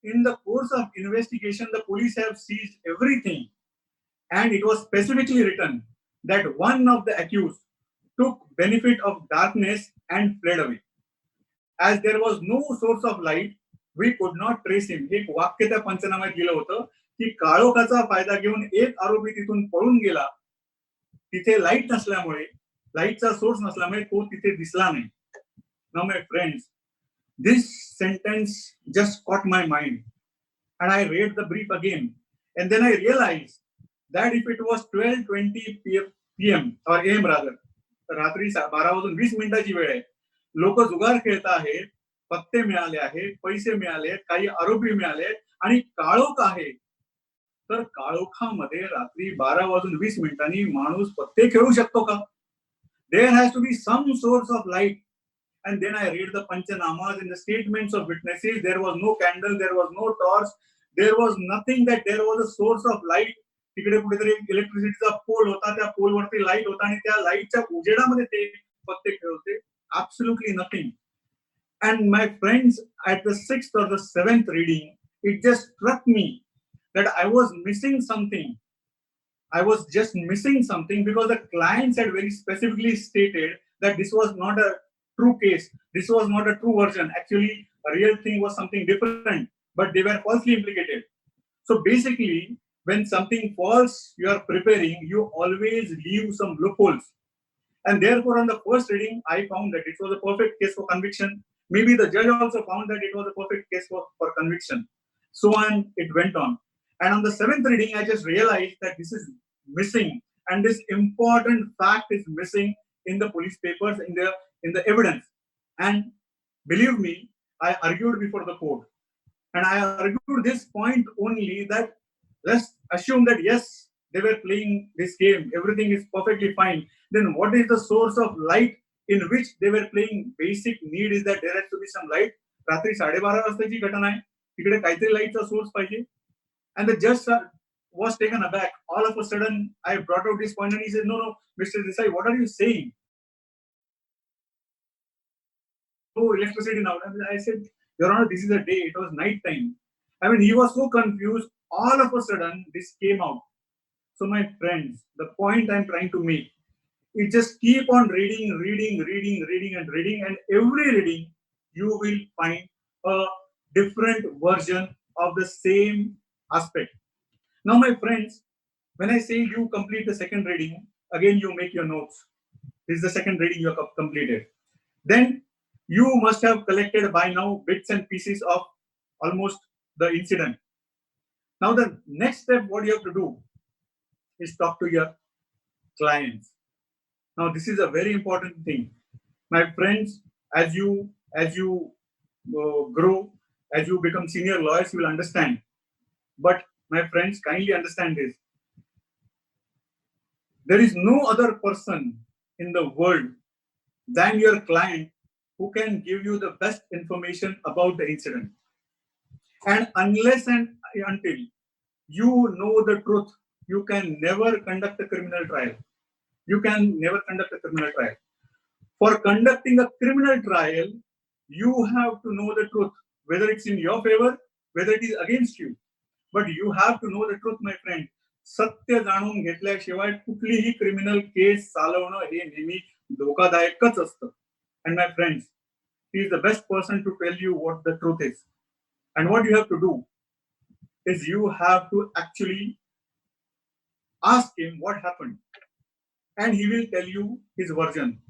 in the course of investigation, the police have seized everything. And it was specifically written that one of the accused took benefit of darkness and fled away. As there was no source of light, we could not trace him. एक वाक्य त्या पंचनाम्यात दिलं होतं की काळोखाचा फायदा घेऊन एक आरोपी तिथून पळून गेला. तिथे लाईट नसल्यामुळे, लाईटचा सोर्स नसल्यामुळे तो तिथे दिसला नाही. Now my friends, this sentence just caught my mind and I read the brief again, and then I realized that if it was 12:20 PM or AM rather, रात्री 12:20 वेळ आहे, लोक जुगार खेळत आहेत, पत्ते मिळाले आहेत, पैसे मिळाले, काही आरोपी मिळाले आणि काळोख आहे. तर काळोखामध्ये रात्री 12:20 माणूस पत्ते खेळू शकतो का? There has to be some source of light. And then I read the Panchanamas and the statements of witnesses. There was no candle, there was no torch, there was nothing that there was a source of light. तिकडे कुठेतरी इलेक्ट्रिसिटीचा पोल होता, त्या पोलवरती light होता आणि त्या लाईटच्या उजेडामध्ये ते पत्ते खेळवते. Absolutely nothing. And my friends, at the 6th or the 7th reading, it just struck me that I was missing something. I was just missing something because the clients had very specifically stated that this was not a true case. This was not a true version. Actually, a real thing was something different, but they were falsely implicated. So basically, when something false you are preparing, you always leave some loopholes. And therefore, on the first reading, I found that it was a perfect case for conviction. Maybe the judge also found that it was a perfect case for conviction. So on, it went on. And on the 7th reading, I just realized that this is missing. And this important fact is missing in the police papers, in the evidence. And believe me, I argued before the court. And I argued this point only that let's assume that yes, they were playing this game, everything is perfectly fine. Then what is the source of light in which they were playing? Basic need is that there has to be some light. रात्री 12:30 वाजताची घटना आहे, तिकडे काहीतरी लाईटचा source पाहिजे. And the judge was taken aback. All of a sudden, I brought out this point and he said, no, Mr. Desai, what are you saying? Oh, electricity now. I said, Your Honor, this is a day. It was night time. I mean, he was so confused. All of a sudden, this came out. So, my friends, the point I'm trying to make is just keep on reading, and every reading, you will find a different version of the same aspect. Now, my friends, when I say you complete the second reading, again, you make your notes. This is the second reading you have completed. Then you must have collected by now bits and pieces of almost the incident. Now, the next step, what you have to do is talk to your clients. Now, this is a very important thing. My friends, as you grow, as you become senior lawyers, you will understand. But my friends, kindly understand this. There is no other person in the world than your client who can give you the best information about the incident. And unless and until you know the truth, you can never conduct a criminal trial. You can never conduct a criminal trial. For conducting a criminal trial, you have to know the truth, whether it's in your favor, whether it is against you. But you have to know the truth, my friend. सत्य जाणून घेतल्याशिवाय कुठलीही criminal case चालवणं हे नेहमी धोकादायकच असतं. And my friends, he is the best person to tell you what the truth is. And what you have to do is you have to actually ask him what happened. And he will tell you his version.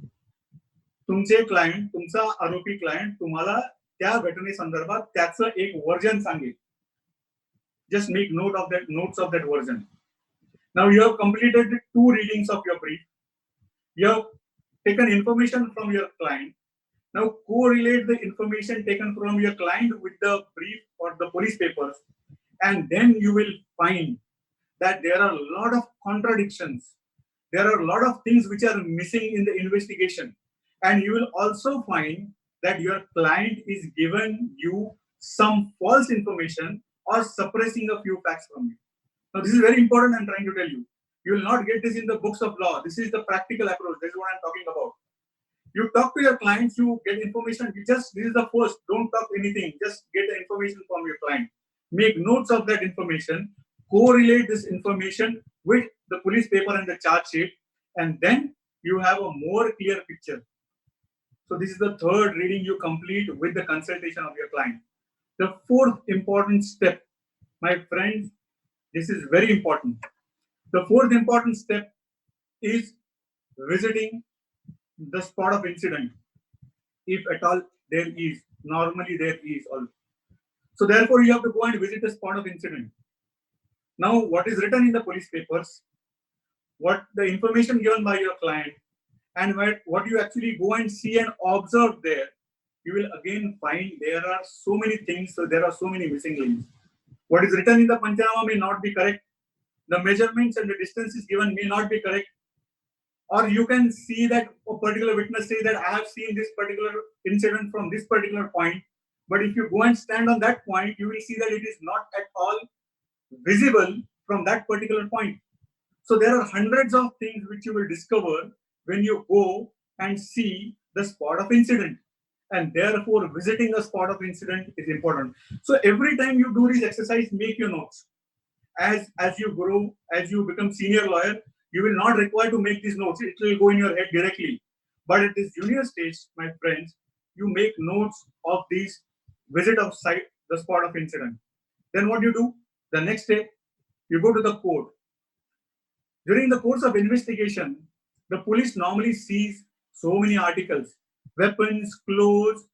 तुमचे client, तुमचा आरोपी client तुम्हाला त्या घटनेसंदर्भात त्याचं एक version सांगेल. Just make notes of that version. Now you have completed 2 readings of your brief. You have taken information from your client. Now correlate the information taken from your client with the brief or the police papers. And then you will find that there are a lot of contradictions. There are a lot of things which are missing in the investigation. And you will also find that your client is giving you some false information or suppressing a few facts from you. Now, this is very important. I'm trying to tell you. You will not get this in the books of law. This is the practical approach. This is what I'm talking about. You talk to your clients, you get information. This is the first. Don't talk anything. Just get the information from your client. Make notes of that information. Correlate this information with the police paper and the charge sheet. And then you have a more clear picture. So this is the third reading you complete with the consultation of your client. The fourth important step, my friends, this is very important. The fourth important step is visiting the spot of incident. If at all there is, normally there is also. So therefore you have to go and visit the spot of incident. Now what is written in the police papers, what the information given by your client, and what you actually go and see and observe there, you will again find there are so many things, so there are so many missing links. What is written in the Panchanama may not be correct. The measurements and the distances given may not be correct. or you can see that a particular witness say that I have seen this particular incident from this particular point. But if you go and stand on that point, you will see that it is not at all visible from that particular point. So there are hundreds of things which you will discover when you go and see the spot of incident. And therefore, visiting a spot of incident is important. So every time you do this exercise, make your notes. As you grow, as you become senior lawyer, you will not require to make these notes. It will go in your head directly. But at this junior stage, my friends, you make notes of these visit of site, the spot of incident. Then what you do? The next step, you go to the court. During the course of investigation, the police normally sees so many articles, weapons, clothes,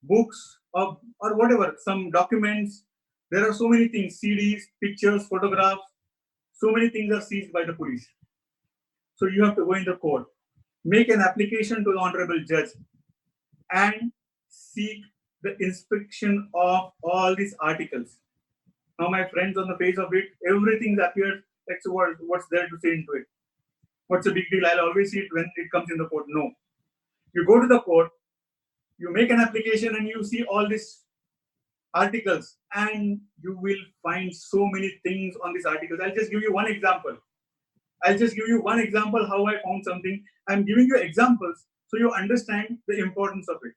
books, or whatever, some documents. There are so many things, CDs, pictures, photographs. So many things are seized by the police. So you have to go in the court, make an application to the honorable judge, and seek the inspection of all these articles. Now, my friends, on the face of it, everything appears. That's what's there to say into it. What's the big deal? I'll always see it when it comes in the court. No. You go to the court, you make an application, and you see all these articles, and you will find so many things on these articles. I'll just give you one example. How I found something. I'm giving you examples so you understand the importance of it.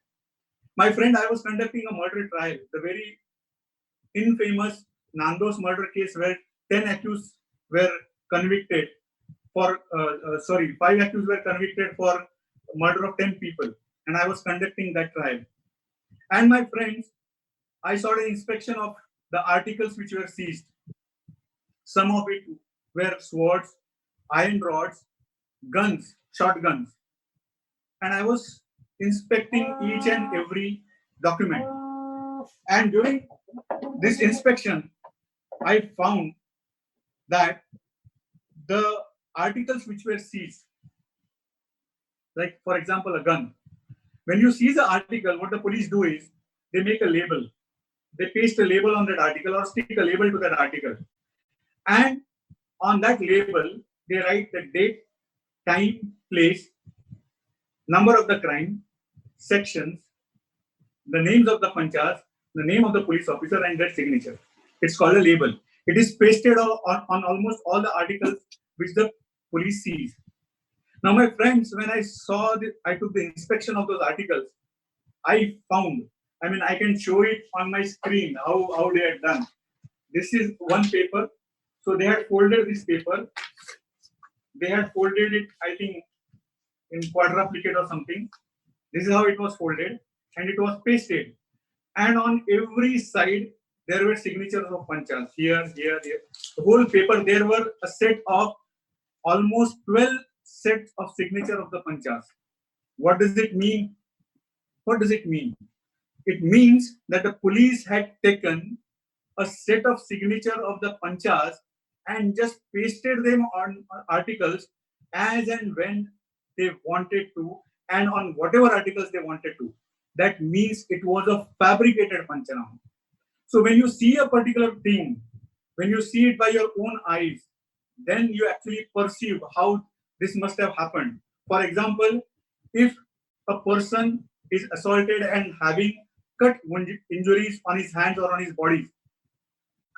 My friend, I was conducting a murder trial, the very infamous Nandos murder case where 10 accused were convicted for, 5 accused were convicted for murder of 10 people. And I was conducting that trial. And my friends, I saw an inspection of the articles which were seized. Some of it were swords, iron rods, guns, shotguns. And I was inspecting each and every document. And during this inspection, I found that the articles which were seized, like for example, a gun. When you seize the article, what the police do is they make a label. They paste a label on that article or stick a label to that article. And on that label, they write the date, time, place, number of the crime, sections, the names of the panchas, the name of the police officer, and their signature. It's called a label. It is pasted on almost all the articles which the police sees. Now, my friends, when I took the inspection of those articles, I found, I can show it on my screen how they had done. This is one paper. So they had folded this paper. They had folded it, I think, in quadruplicate or something. This is how it was folded, and it was pasted. And on every side, there were signatures of panchas. Here. The whole paper, there were a set of almost 12 sets of signature of the panchas. What does it mean? It means that the police had taken a set of signature of the panchas and just pasted them on articles as and when they wanted to, and on whatever articles they wanted to. That means it was a fabricated panchanama. So when you see a particular thing, when you see it by your own eyes, then you actually perceive how this must have happened. For example, if a person is assaulted and having cut injuries on his hands or on his body,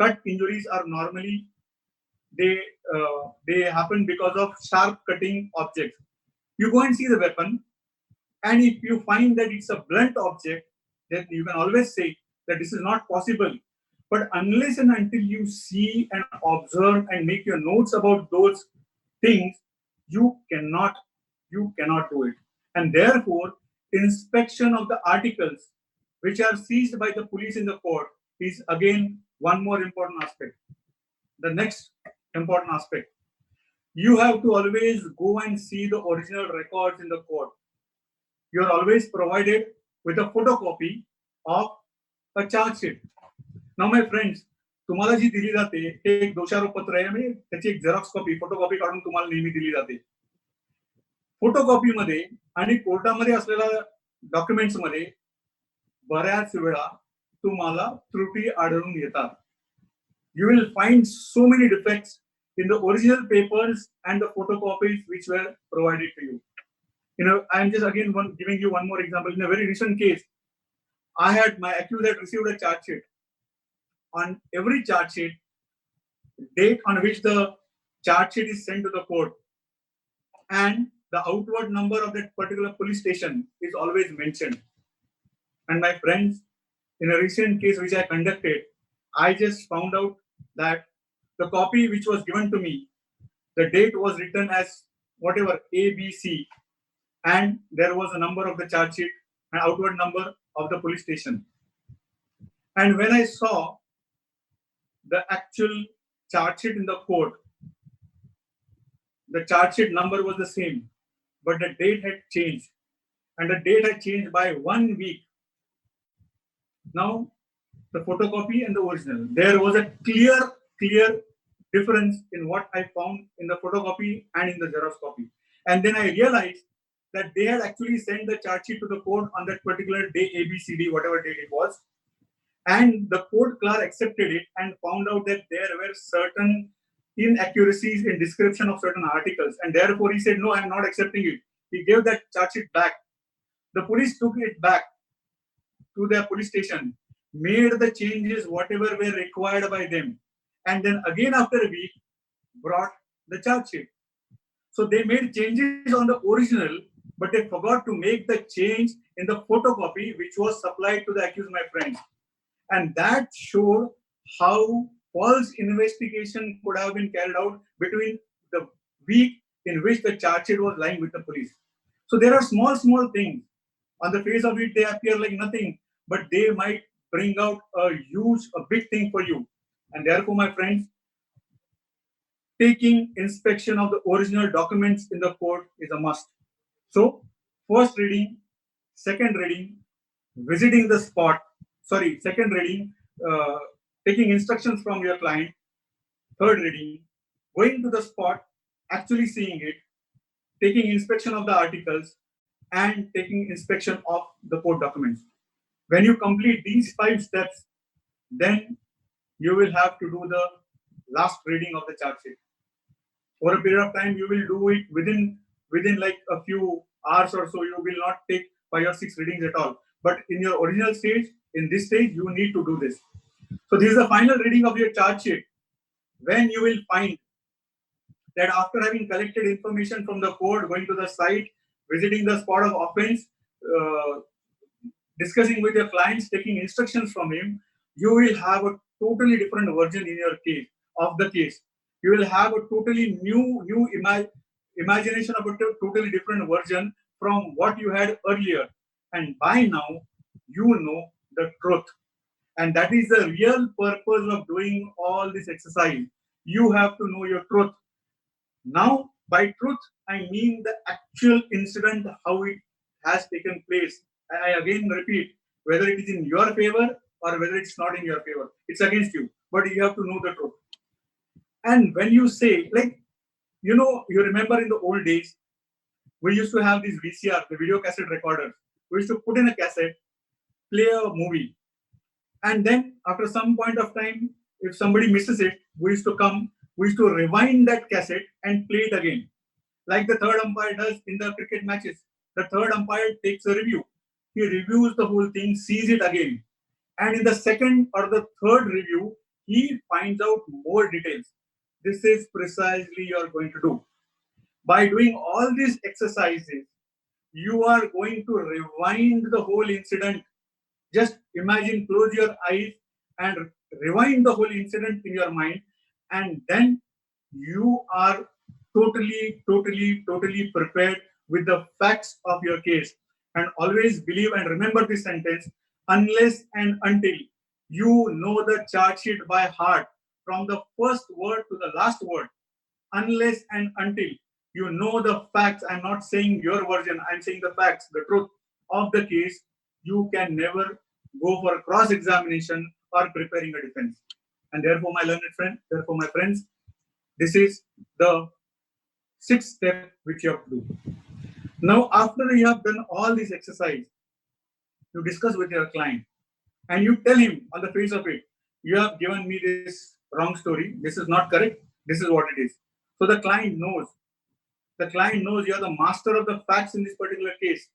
cut injuries are normally, they happen because of sharp cutting objects. You go and see the weapon, and if you find that it's a blunt object, then you can always say that this is not possible. But unless and until you see and observe and make your notes about those things, you cannot do it. And therefore, inspection of the articles which are seized by the police in the court is again one more important aspect. The next important aspect, you have to always go and see the original records in the court. You are always provided with a photocopy of a charge sheet. Now, my friends, तुम्हाला जी दिली जाते ते एक दोषारोपपत्र आहे आणि त्याची एक Xerox copy, photocopy काढून तुम्हाला नेहमी दिली जाते. फोटोकॉपी मध्ये आणि कोर्टामध्ये असलेल्या डॉक्युमेंट्स मध्ये बऱ्याच वेळा तुम्हाला त्रुटी आढळून येतात. You will find so many defects in the original papers and the photocopies which were provided to you. I'm just again giving you one more example. In a very recent case, my accused had received a charge sheet. On every charge sheet, date on which the charge sheet is sent to the court and the outward number of that particular police station is always mentioned. And my friends, in a recent case which I conducted, I just found out that the copy which was given to me, the date was written as whatever ABC, and there was a number of the charge sheet and outward number of the police station. And when I saw the actual charge sheet in the court, the charge sheet number was the same, but the date had changed, and the date had changed by 1 week. Now, the photocopy and the original, there was a clear difference in what I found in the photocopy and in the Xerox copy. And then I realized that they had actually sent the charge sheet to the court on that particular day, ABCD, whatever date it was. And the court clerk accepted it and found out that there were certain inaccuracies in description of certain articles. And therefore, he said, no, I'm not accepting it. He gave that charge sheet back. The police took it back to their police station, made the changes whatever were required by them, and then again after a week brought the charge sheet. So they made changes on the original, but they forgot to make the change in the photocopy which was supplied to the accused, my friends. And that showed how false investigation could have been carried out between the week in which the charge sheet was lying with the police. So there are small things. On the face of it, they appear like nothing, but they might bring out a big thing for you. And therefore, my friends, taking inspection of the original documents in the court is a must. So, first reading, second reading, visiting the spot, second reading, taking instructions from your client, third reading, going to the spot, actually seeing it, taking inspection of the articles, and taking inspection of the court documents. When you complete these 5 steps, then you will have to do the last reading of the charge sheet. For a period of time, you will do it within like a few hours or so. You will not take 5 or 6 readings at all. But in your original stage, in this stage, you need to do this. So this is the final reading of your charge sheet. When you will find that after having collected information from the court, going to the site, visiting the spot of offense, discussing with your clients, taking instructions from him, you will have a totally different version in your case of the case. You will have a totally new imagination of a totally different version from what you had earlier. And by now, you know the truth. And that is the real purpose of doing all this exercise. You have to know your truth. Now, by truth, I mean the actual incident, how it has taken place. I again repeat, whether it is in your favor or whether it's not in your favor, it's against you. But you have to know the truth. And when you say, you remember in the old days, we used to have these VCR, the video cassette recorders. We used to put in a cassette, play a movie. And then after some point of time, if somebody misses it, we used to rewind that cassette and play it again. Like the third umpire does in the cricket matches. The third umpire takes a review. He reviews the whole thing, sees it again. And in the second or the third review, he finds out more details. This is precisely you are going to do. By doing all these exercises, you are going to rewind the whole incident. Just imagine, close your eyes and rewind the whole incident in your mind. And then you are totally prepared with the facts of your case. And always believe and remember this sentence, unless and until you know the charge sheet by heart, from the first word to the last word, unless and until you know the facts, I'm not saying your version, I'm saying the facts, the truth of the case, you can never go for cross-examination or preparing a defense. And therefore, my learned friend, therefore, my friends, this is the 6th step which you have to do. Now, after you have done all this exercise, you discuss with your client and you tell him on the face of it, you have given me this wrong story, this is not correct, This is what it is. So the client knows. The client knows you are the master of the facts in this particular case,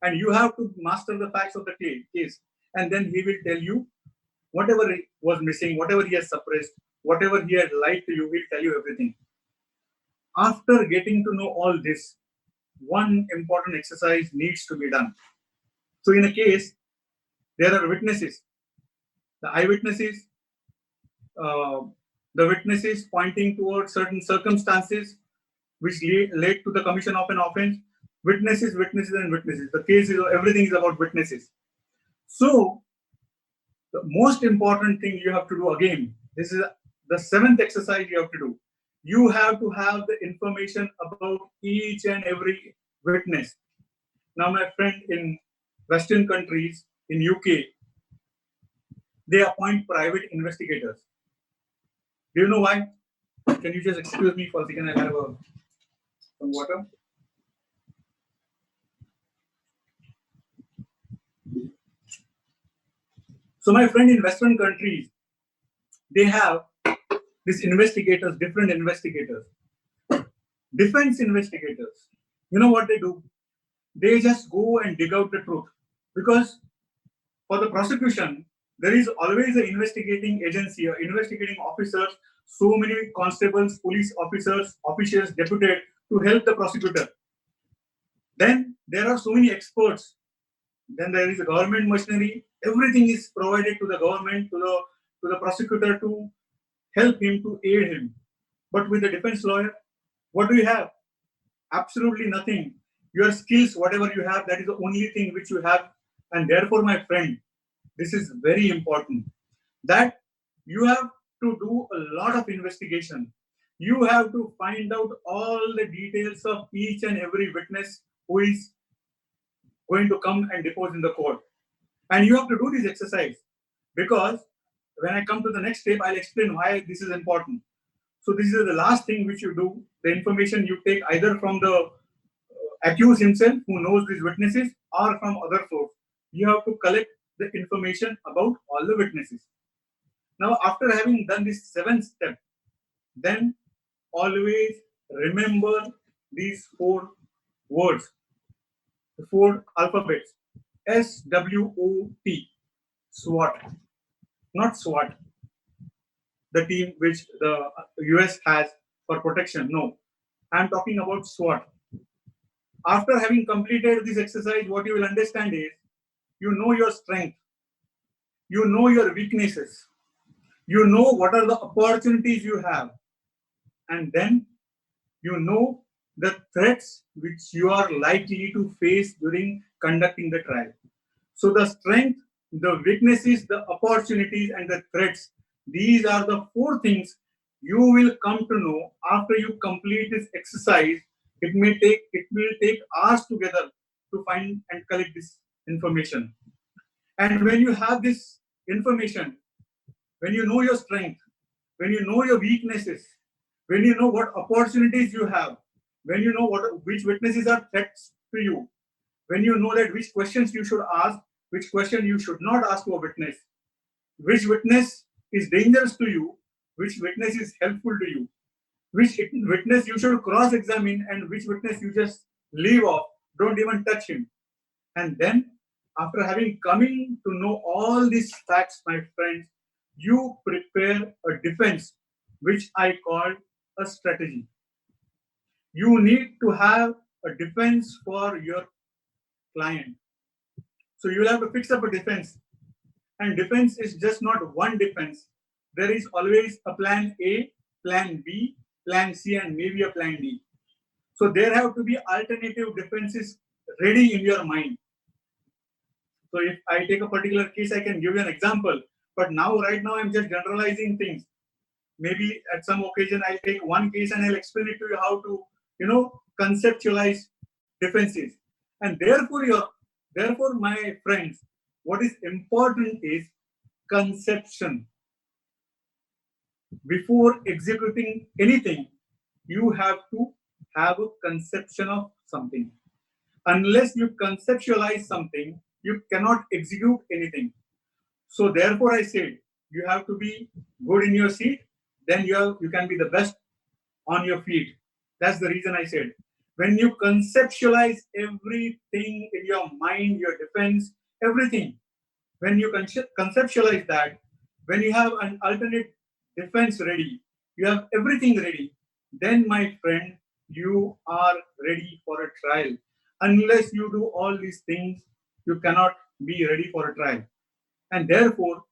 and you have to master the facts of the case. And then he will tell you whatever was missing, whatever he has suppressed, whatever he had lied to you, he'll tell you everything. After getting to know all this, one important exercise needs to be done. So in a case, there are witnesses, the eyewitnesses, uh, the witnesses pointing towards certain circumstances which led to the commission of an offense. Witnesses, witnesses, and witnesses. The case is everything is about witnesses. So the most important thing you have to do again, this is the seventh exercise you have to do. You have to have the information about each and every witness. Now, my friend, in Western countries, in UK, they appoint private investigators. Do you know why? Can you just excuse me for a second? I have some water. So, my friend, in Western countries, they have these investigators, different investigators, defense investigators. You know what they do? They just go and dig out the truth, because for the prosecution, there is always an investigating agency, or investigating officers, so many constables, police officers, officials deputed to help the prosecutor. Then there are so many experts. Then there is a government machinery. Everything is provided to the government, to the prosecutor, to help him, to aid him. But with the defense lawyer, what do you have? Absolutely nothing. Your skills, whatever you have, that is the only thing which you have. And therefore, my friend, this is very important, that you have to do a lot of investigation. You have to find out all the details of each and every witness who is going to come and depose in the court. And you have to do this exercise, because when I come to the next step, I'll explain why this is important. So this is the last thing which you do. The information you take either from the accused himself, who knows these witnesses, or from other source. You have to collect the information about all the witnesses. Now, after having done this seventh step, then always remember these four words, the four alphabets: SWOT, SWOT, not SWAT, the team which the US has for protection. No, I'm talking about SWOT. After having completed this exercise, what you will understand is, you know your strength, you know your weaknesses, you know what are the opportunities you have, and then you know the threats which you are likely to face during conducting the trial. So the strength, the weaknesses, the opportunities, and the threats, these are the four things you will come to know after you complete this exercise. It will take hours together to find and collect this information. And when you have this information, when you know your strength, when you know your weaknesses, when you know what opportunities you have, when you know which witnesses are threats to you, when you know that which questions you should ask, which question you should not ask to a witness, which witness is dangerous to you, which witness is helpful to you, which witness you should cross-examine, and which witness you just leave off, don't even touch him. And then, after having coming to know all these facts, my friends, you prepare a defense, which I call a strategy. You need to have a defense for your client. So you will have to fix up a defense. And defense is just not one defense. There is always a plan A, plan B, plan C, and maybe a plan D. So there have to be alternative defenses ready in your mind. So if I take a particular case, I can give you an example. But right now, I'm just generalizing things. Maybe at some occasion, I'll take one case and I'll explain it to you how to, conceptualize defenses. And therefore, my friends, what is important is conception. Before executing anything, you have to have a conception of something. Unless you conceptualize something, you cannot execute anything. So therefore, I said, you have to be good in your seat, then you can be the best on your feet. That's the reason I said. When you conceptualize everything in your mind, your defense, everything, when you conceptualize that, when you have an alternate defense ready, you have everything ready, then my friend, you are ready for a trial. Unless you do all these things, you cannot be ready for a trial. And therefore,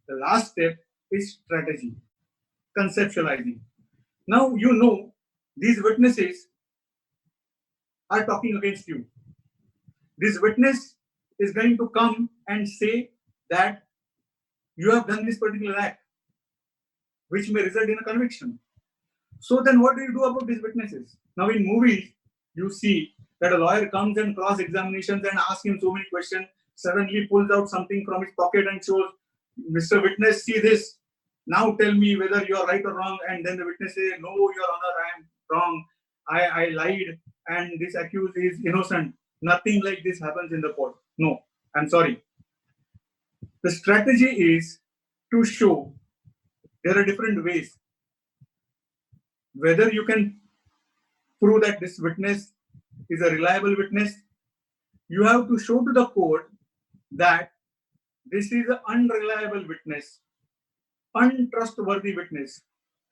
the last step is strategy, conceptualizing. Now you know these witnesses are talking against you. This witness is going to come and say that you have done this particular act, which may result in a conviction. So then what do you do about these witnesses? Now in movies, you see that a lawyer comes and cross-examinations and asks him so many questions, suddenly pulls out something from his pocket and shows, Mr. Witness, see this. Now tell me whether you are right or wrong. And then the witness says, no, Your Honor, I am wrong. I lied and this accused is innocent. Nothing like this happens in the court. No, I'm sorry. The strategy is to show there are different ways. Whether you can prove that this witness is a reliable witness, you have to show to the court that this is an unreliable witness, untrustworthy witness.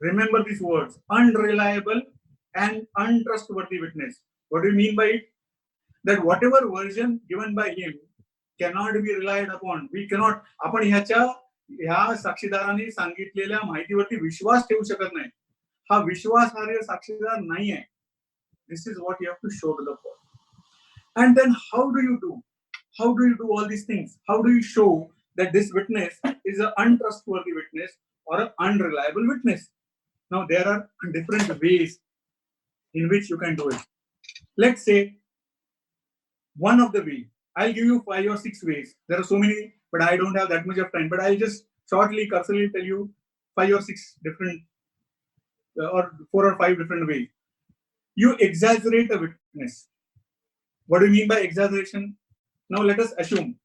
Remember these words, unreliable and untrustworthy witness. What do you mean by it? That whatever version given by him cannot be relied upon. We cannot, आपण ह्या साक्षीदारांनी सांगितलेल्या माहितीवरती विश्वास ठेवू शकत नाही. हा विश्वासार्ह साक्षीदार नाही आहे. This is what you have to show to the court. And then how do you do? How do you do all these things? How do you show that this witness is an untrustworthy witness or an unreliable witness? Now there are different ways in which you can do it. Let's say one of the ways, I'll give you 5 or 6 ways. There are so many, but I don't have that much of time. But I'll just shortly, cursorily tell you 5 or 6 different or 4 or 5 different ways. You exaggerate a witness. What do you mean by exaggeration? Now let us assume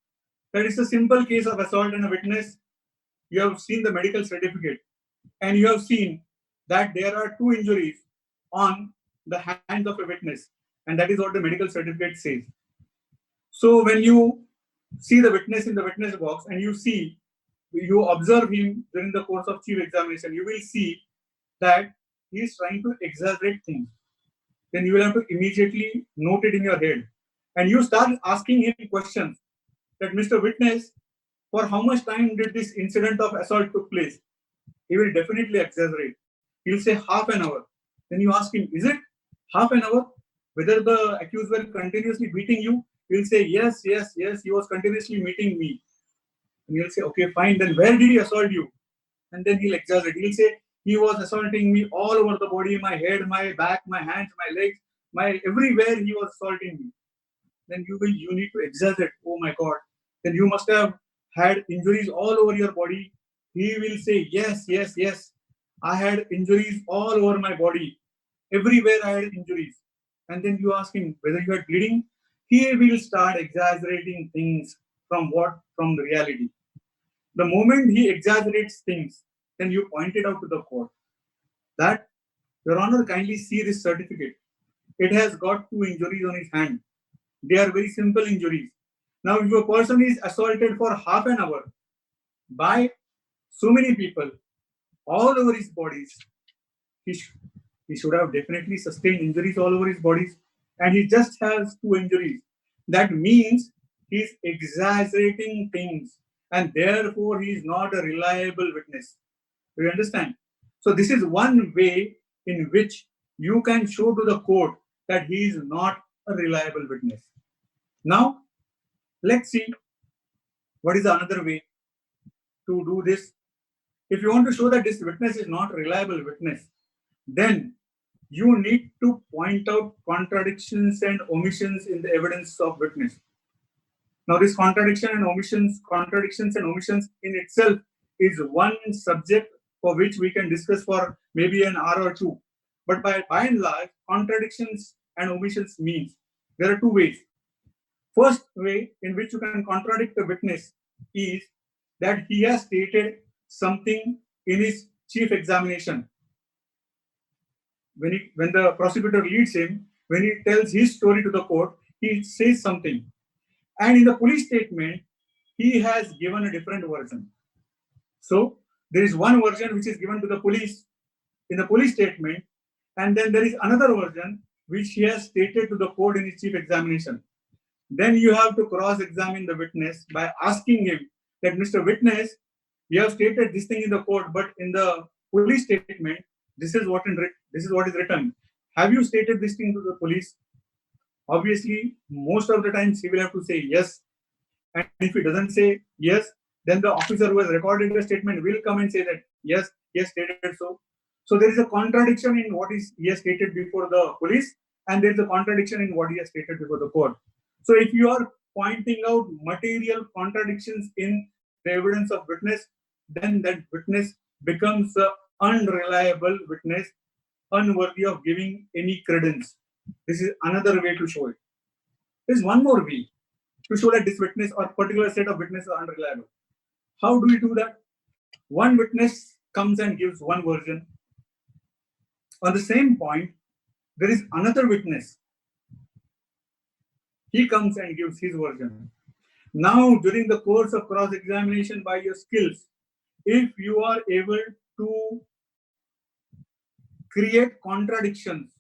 that it's a simple case of assault and a witness. You have seen the medical certificate and you have seen that there are 2 injuries on the hands of a witness, and that is what the medical certificate says. So when you see the witness in the witness box and you observe him during the course of chief examination, you will see that he is trying to exaggerate things. Then you will have to immediately note it in your head. And you start asking him questions that, Mr. Witness, for how much time did this incident of assault took place? He will definitely exaggerate. He will say half an hour. Then you ask him, is it half an hour? Whether the accused were continuously beating you? He will say, yes, he was continuously beating me. And you'll say, okay, fine, then where did he assault you? And then he'll exaggerate. He'll say, he was assaulting me all over the body, my head, my back, my hands, my legs, everywhere he was assaulting me. Then you need to exaggerate. Oh my God. Then you must have had injuries all over your body. He will say, yes. I had injuries all over my body. Everywhere I had injuries. And then you ask him whether you had bleeding. He will start exaggerating things from the reality. The moment he exaggerates things, then you point it out to the court that, Your Honor, kindly see this certificate. It has got 2 injuries on his hand. They are very simple injuries. Now, if a person is assaulted for half an hour by so many people all over his bodies, he should have definitely sustained injuries all over his bodies, and he just has 2 injuries. That means he is exaggerating things, and therefore he is not a reliable witness. Do you understand? So this is one way in which you can show to the court that he is not a reliable witness. Now, let's see what is another way to do this. If you want to show that this witness is not a reliable witness, then you need to point out contradictions and omissions in the evidence of witness. Now, this contradictions and omissions in itself is one subject for which we can discuss for maybe an hour or 2. But by and large, contradictions and omissions means there are 2 ways. First way in which you can contradict a witness is that he has stated something in his chief examination. when the prosecutor leads him, when he tells his story to the court, he says something. And in the police statement, he has given a different version. So there is one version which is given to the police in the police statement, and then there is another version which he has stated to the court in his chief examination. Then you have to cross-examine the witness by asking him that, Mr. Witness, you have stated this thing in the court, but in the police statement, this is what is written. Have you stated this thing to the police? Obviously, most of the times he will have to say yes. And if he doesn't say yes, then the officer who has recorded the statement will come and say that yes, he has stated so. So there is a contradiction in what he has stated before the police, and there is a contradiction in what he has stated before the court. So if you are pointing out material contradictions in the evidence of witness, then that witness becomes an unreliable witness, unworthy of giving any credence. This is another way to show it. There is one more way to show that this witness or particular set of witnesses are unreliable. How do we do that? One witness comes and gives one version. On the same point, there is another witness. He comes and gives his version. Now, during the course of cross-examination by your skills, if you are able to create contradictions,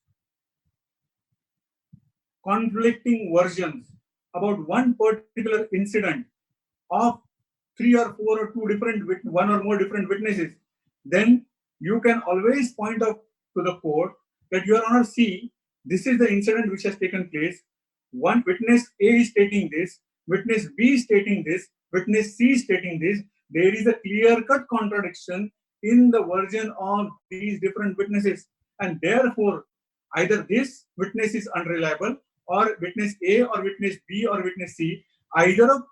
conflicting versions about one particular incident of 3 or 4 or 2 different, one or more different witnesses, then you can always point out to the court that, Your Honor, see, this is the incident which has taken place. One witness A is stating this, witness B is stating this, witness C is stating this. There is a clear-cut contradiction in the version of these different witnesses, and therefore either this witness is unreliable, or witness A or witness B or witness C, either of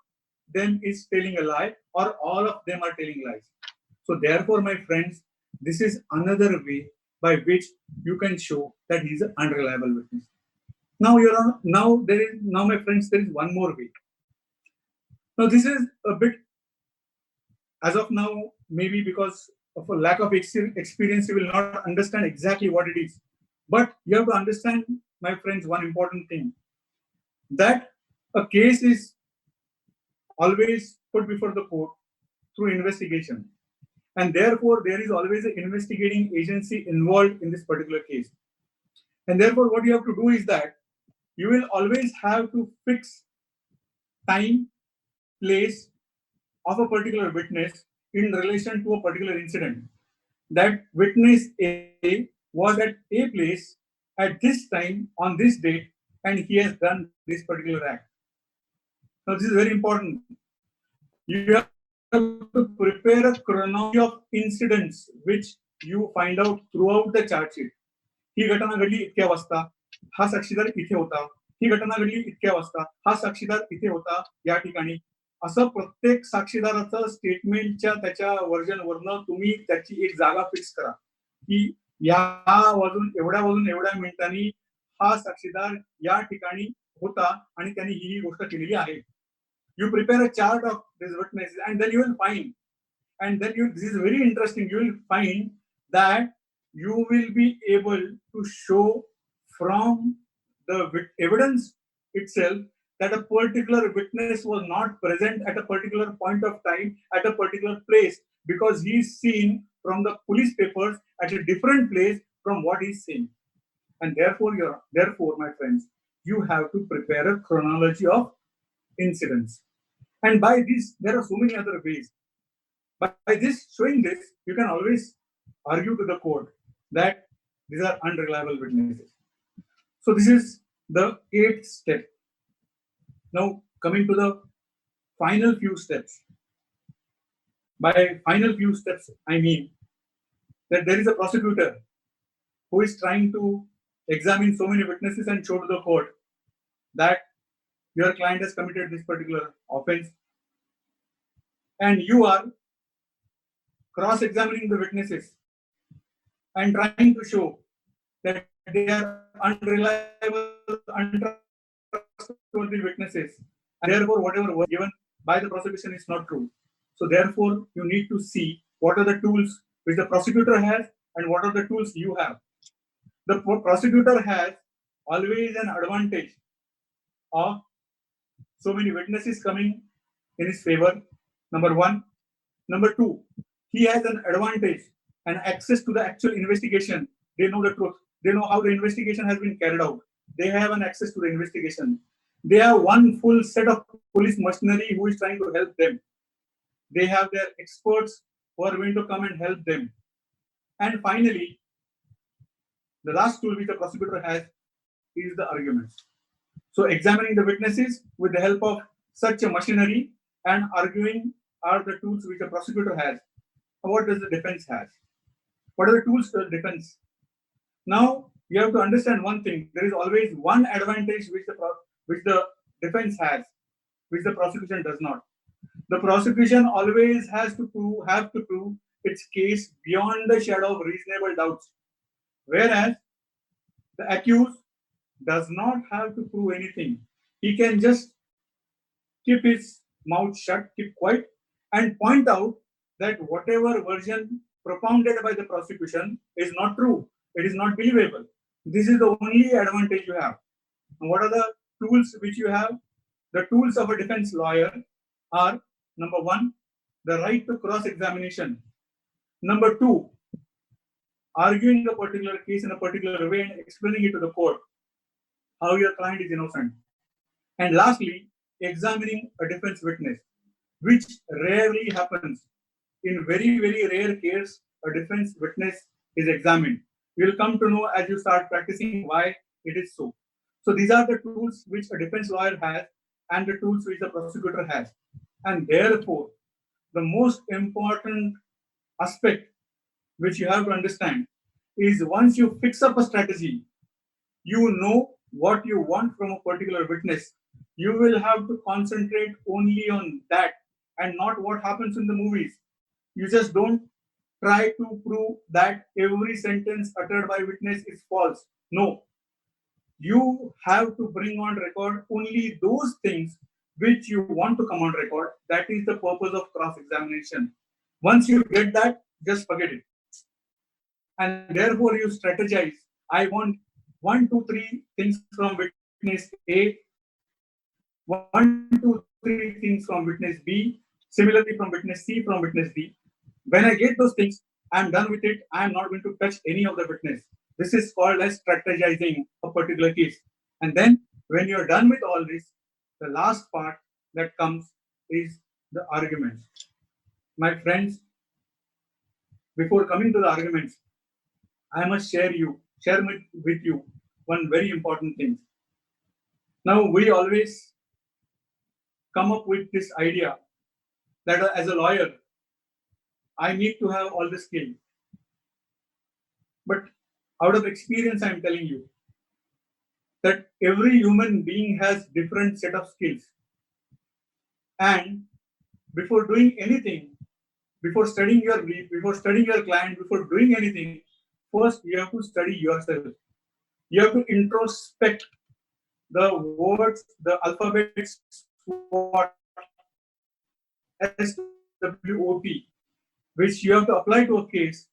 them is telling a lie, or all of them are telling lies. So therefore, my friends, this is another way by which you can show that he is an unreliable witness. Now, Your Honor, now my friends, there is one more way. Now, this is a bit, as of now, maybe because of a lack of experience, you will not understand exactly what it is. But you have to understand, my friends, one important thing, that a case is always put before the court through investigation. And therefore, there is always an investigating agency involved in this particular case. And therefore, what you have to do is that you will always have to fix time, place of a particular witness in relation to a particular incident. That witness A was at A place at this time on this date, and he has done this particular act. Now, this is very important. You have to prepare a chronology of incidents which you find out throughout the charge sheet. ही घटना घडली इतक्या वाजता, हा साक्षीदार इथे होता, ही घटना घडली इतक्या वाजता, हा साक्षीदार इथे होता या ठिकाणी. असं प्रत्येक साक्षीदाराचं स्टेटमेंटच्या त्याच्या व्हर्जन वरनं तुम्ही त्याची एक जागा फिक्स करा की एवढ्या मिनिटांनी हा साक्षीदार या ठिकाणी होता आणि त्यांनी ही गोष्ट केलेली आहे. You prepare a chart of these witnesses, and then you will find, this is very interesting, you will find that you will be able to show from the evidence itself that a particular witness was not present at a particular point of time at a particular place, because he is seen from the police papers at a different place from what he is saying. And therefore, my friends, you have to prepare a chronology of incidents. And by this, there are so many other ways. By this, showing this, you can always argue to the court that these are unreliable witnesses. So this is the 8th step. Now, coming to the final few steps. By final few steps, I mean that there is a prosecutor who is trying to examine so many witnesses and show to the court that your client has committed this particular offense, and you are cross-examining the witnesses and trying to show that they are unreliable, untrustworthy witnesses, and therefore whatever was given by the prosecution is not true. So therefore, you need to see what are the tools which the prosecutor has and what are the tools you have. The prosecutor has always an advantage of so many witnesses coming in his favor. Number one. Number two, he has an advantage and access to the actual investigation. They know the truth. They know how the investigation has been carried out. They have an access to the investigation. They have one full set of police machinery who is trying to help them. They have their experts who are going to come and help them. And finally, the last tool which the prosecutor has is the arguments. So examining the witnesses with the help of such a machinery and arguing are the tools which the prosecutor has. What does the defense have? What are the tools to the defense? Now you have to understand one thing. There is always one advantage which the defense has, which the prosecution does not. The prosecution always have to prove its case beyond the shadow of reasonable doubts, whereas the accused does not have to prove anything. He can just keep his mouth shut, keep quiet, and point out that whatever version propounded by the prosecution is not true. It is not believable. This is the only advantage you have. And what are the tools which you have? The tools of a defense lawyer are, number one, the right to cross-examination. Number two, arguing a particular case in a particular way and explaining it to the court how your client is innocent. And lastly, examining a defense witness, which rarely happens. In very, very rare case, a defense witness is examined. You will come to know as you start practicing why it is so. So these are the tools which a defense lawyer has and the tools which the prosecutor has. And therefore, the most important aspect which you have to understand is once you fix up a strategy, you know what you want from a particular witness. You will have to concentrate only on that and not what happens in the movies. You just don't try to prove that every sentence uttered by witness is false. No. You have to bring on record only those things which you want to come on record. That is the purpose of cross-examination. Once you get that, just forget it. And therefore you strategize. I want 1, 2, 3 things from witness A, 1, 2, 3 things from witness B, similarly from witness C, from witness D. When I get those things, I'm done with it. I'm not going to touch any of the witness. This is called as strategizing a particular case. And then when you're done with all this, the last part that comes is the arguments. My friends, before coming to the arguments, I must share with you one very important thing. Now, we always come up with this idea that as a lawyer, I need to have all the skill. But out of experience, I'm telling you that every human being has different set of skills. And before doing anything, before studying your brief, before studying your client, before doing anything, first you have to study yourself. You have to introspect the words, the alphabets, SWOT, which you have to apply to a case.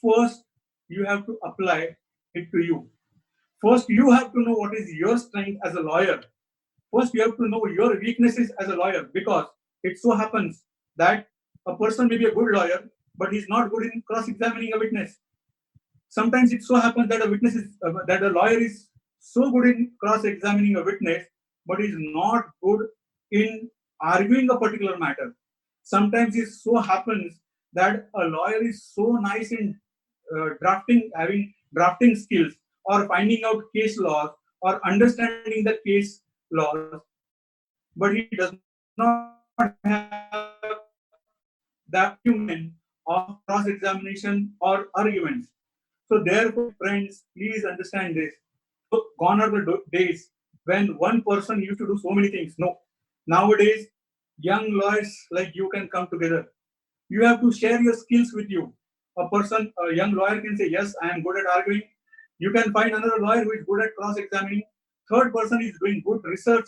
First, you have to apply it to you. First, you have to know what is your strength as a lawyer. First, you have to know your weaknesses as a lawyer, because it so happens that a person may be a good lawyer, but he's not good in cross-examining a witness. Sometimes it so happens that a lawyer is so good in cross-examining a witness, but is not good in arguing a particular matter. Sometimes it so happens that a lawyer is so nice in having drafting skills or finding out case laws or understanding the case laws, but he does not have the acumen of cross-examination or arguments. So therefore, friends, please understand this. So gone are the days when one person used to do so many things. No. Nowadays, young lawyers like you can come together. You have to share your skills with you. A young lawyer can say, yes, I am good at arguing. You can find another lawyer who is good at cross-examining. Third person is doing good research.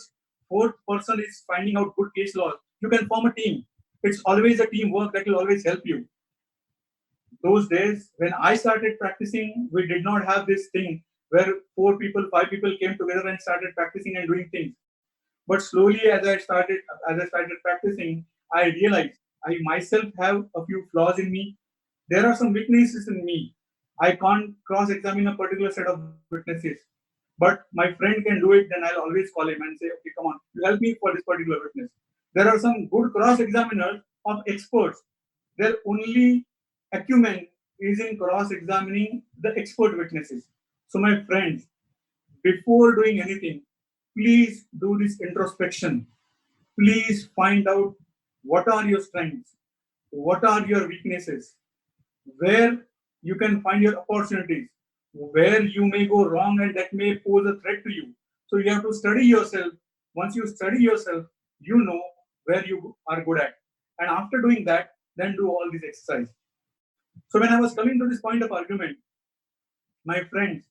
Fourth person is finding out good case laws. You can form a team. It's always a teamwork that will always help you. those days when I started practicing, we did not have this thing where 4 people, 5 people came together and started practicing and doing things. But slowly, as I started practicing, I realized I myself have a few flaws in me. There are some weaknesses in me. I can't cross-examine a particular set of witnesses. But my friend can do it, then I'll always call him and say, okay, come on, you help me for this particular witness. There are some good cross-examiners of experts. Their only acumen is in cross-examining the expert witnesses. So, my friends, before doing anything, please do this introspection. Please find out what are your strengths, what are your weaknesses, where you can find your opportunities, where you may go wrong and that may pose a threat to you. So you have to study yourself. Once you study yourself, you know where you are good at. And after doing that, then do all these exercise. So when I was coming to this point of argument, my friends,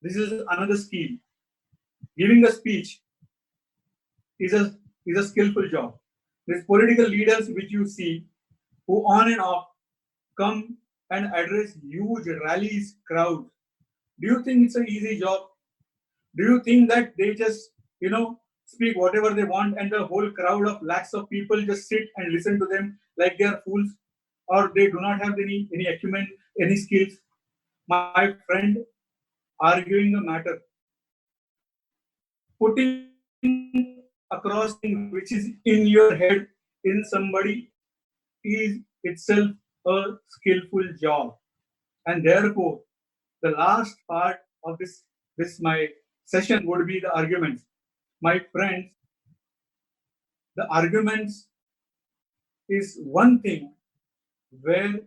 this is another skill. Giving a speech is a skillful job. These political leaders which you see, who on and off come and address huge rallies, crowds. Do you think it's an easy job? Do you think that they just, speak whatever they want and the whole crowd of lakhs of people just sit and listen to them like they are fools, or they do not have any acumen, any skills? My friend, arguing a matter, putting across thing which is in your head in somebody is itself a skillful job. And therefore, the last part of this my session would be the arguments. My friends, the arguments is one thing where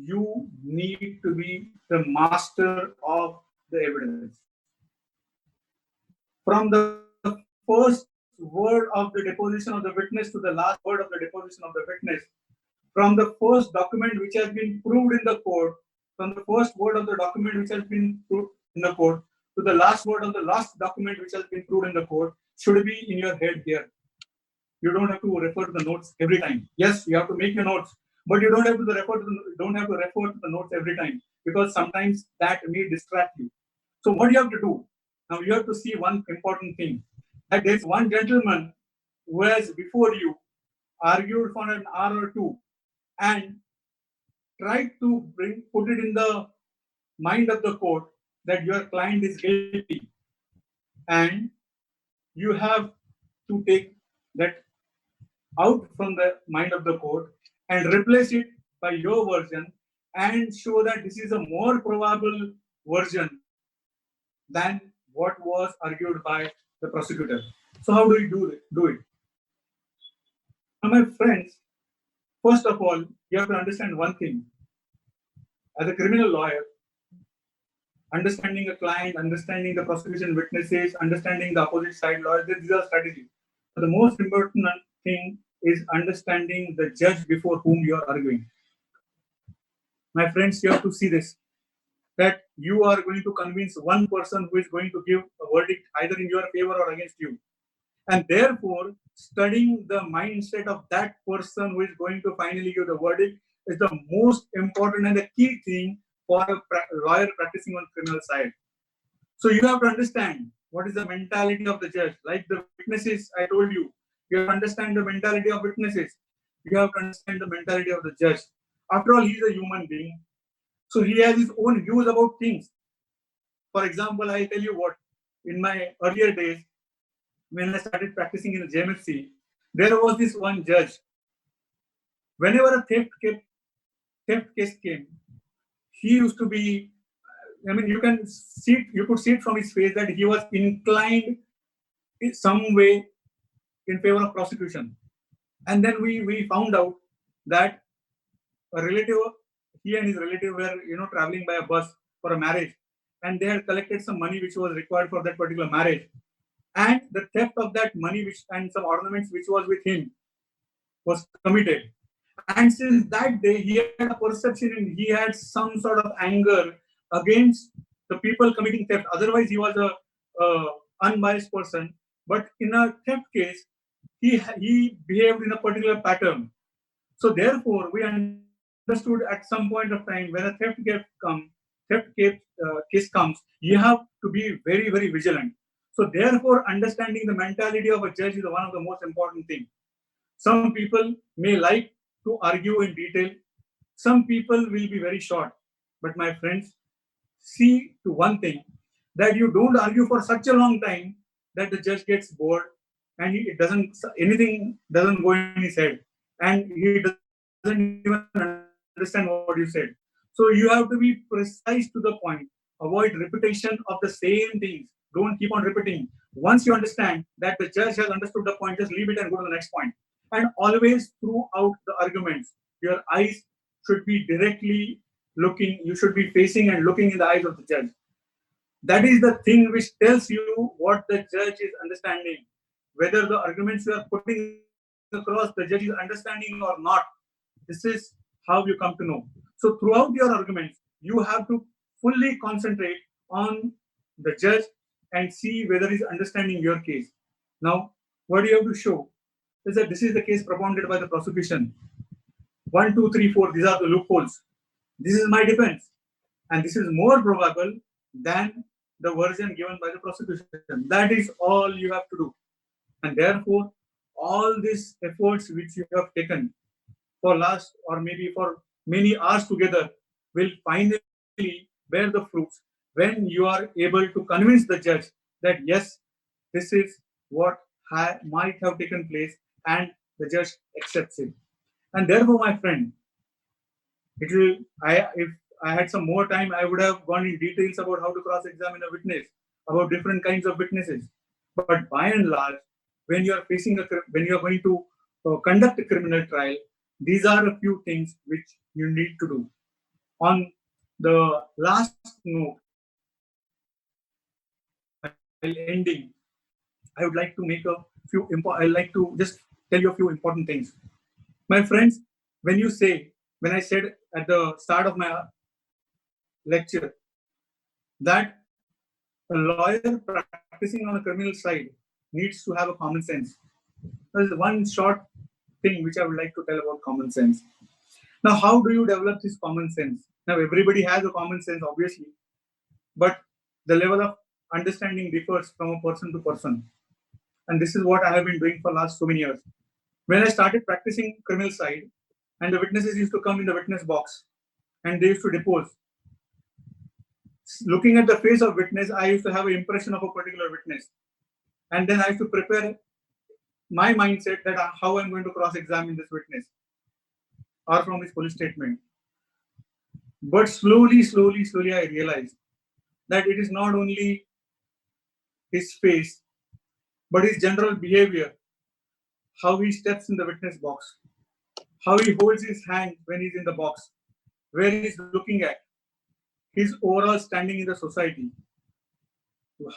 you need to be the master of the evidence. From the first word of the deposition of the witness to the last word of the deposition of the witness, from the first document which has been proved in the court, from the first word of the document which has been proved in the court, to the last word of the last document which has been proved in the court, should be in your head here. You don't have to refer to the notes every time. Yes, you have to make your notes, but you don't have to refer to the notes every time, because sometimes that may distract you. So what you have to do now, you have to see one important thing, that there is one gentleman who has before you argued for an hour or two and tried to put it in the mind of the court that your client is guilty, and you have to take that out from the mind of the court and replace it by your version and show that this is a more probable version than what was argued by the prosecutor. So how do you do it? Now, my friends, first of all, you have to understand one thing. As a criminal lawyer, understanding a client, understanding the prosecution witnesses, understanding the opposite side lawyers, these are strategies. But the most important thing is understanding the judge before whom you are arguing. My friends, you have to see this, that you are going to convince one person who is going to give a verdict either in your favor or against you. And therefore, studying the mindset of that person who is going to finally give the verdict is the most important and the key thing for a lawyer practicing on criminal side. So you have to understand what is the mentality of the judge. Like the witnesses, I told you, you have to understand the mentality of witnesses. You have to understand the mentality of the judge. After all, he is a human being. So he has his own views about things. For example, I tell you what, in my earlier days, when I started practicing in the JMFC, there was this one judge. Whenever a theft case came, he used to be, you could see it from his face that he was inclined in some way in favor of prosecution. And then we found out that a relative, he and his relative were, traveling by a bus for a marriage, and they had collected some money which was required for that particular marriage. And the theft of that money and some ornaments which was with him was committed. And since that day, he had a perception and he had some sort of anger against the people committing theft. Otherwise, he was a unbiased person. But in a theft case, he behaved in a particular pattern. So therefore, we understand understood at some point of time when a theft case comes, you have to be very, very vigilant. So therefore, understanding the mentality of a judge is one of the most important things. Some people may like to argue in detail. Some people will be very short. But my friends, see to one thing, that you don't argue for such a long time that the judge gets bored and it doesn't, anything doesn't go in his head and he doesn't even understand what you said. So you have to be precise to the point. Avoid repetition of the same things. Don't keep on repeating. Once you understand that the judge has understood the point, just leave it and go to the next point. And always throughout the arguments, your eyes should be directly looking, you should be facing and looking in the eyes of the judge. That is the thing which tells you what the judge is understanding. Whether the arguments you are putting across the judge is understanding or not. This is how you come to know. So throughout your arguments, you have to fully concentrate on the judge and see whether he's understanding your case. Now, what you have to show is that this is the case propounded by the prosecution. 1, 2, 3, 4, these are the loopholes. This is my defense. And this is more probable than the version given by the prosecution. That is all you have to do. And therefore, all these efforts which you have taken for last or maybe for many hours together will finally bear the fruits when you are able to convince the judge that yes, this is what might have taken place and the judge accepts it. And therefore, my friend, if I had some more time, I would have gone in details about how to cross-examine a witness, about different kinds of witnesses. But by and large, when you are when you are going to conduct a criminal trial, these are a few things which you need to do. On the last note, while ending, I would like to make a few. I like to just tell you a few important things, my friends. When I said at the start of my lecture that a lawyer practicing on a criminal side needs to have a common sense. There's one short thing which I would like to tell about common sense. Now, how do you develop this common sense? Now, everybody has a common sense, obviously, but the level of understanding differs from a person to person. And this is what I have been doing for the last so many years. When I started practicing criminal side, and the witnesses used to come in the witness box, and they used to depose. Looking at the face of witness, I used to have an impression of a particular witness. And then I used to prepare my mindset that how I'm going to cross-examine this witness or from his police statement. But slowly, I realized that it is not only his face, but his general behavior, how he steps in the witness box, how he holds his hand when he's in the box, where he's looking at, his overall standing in the society,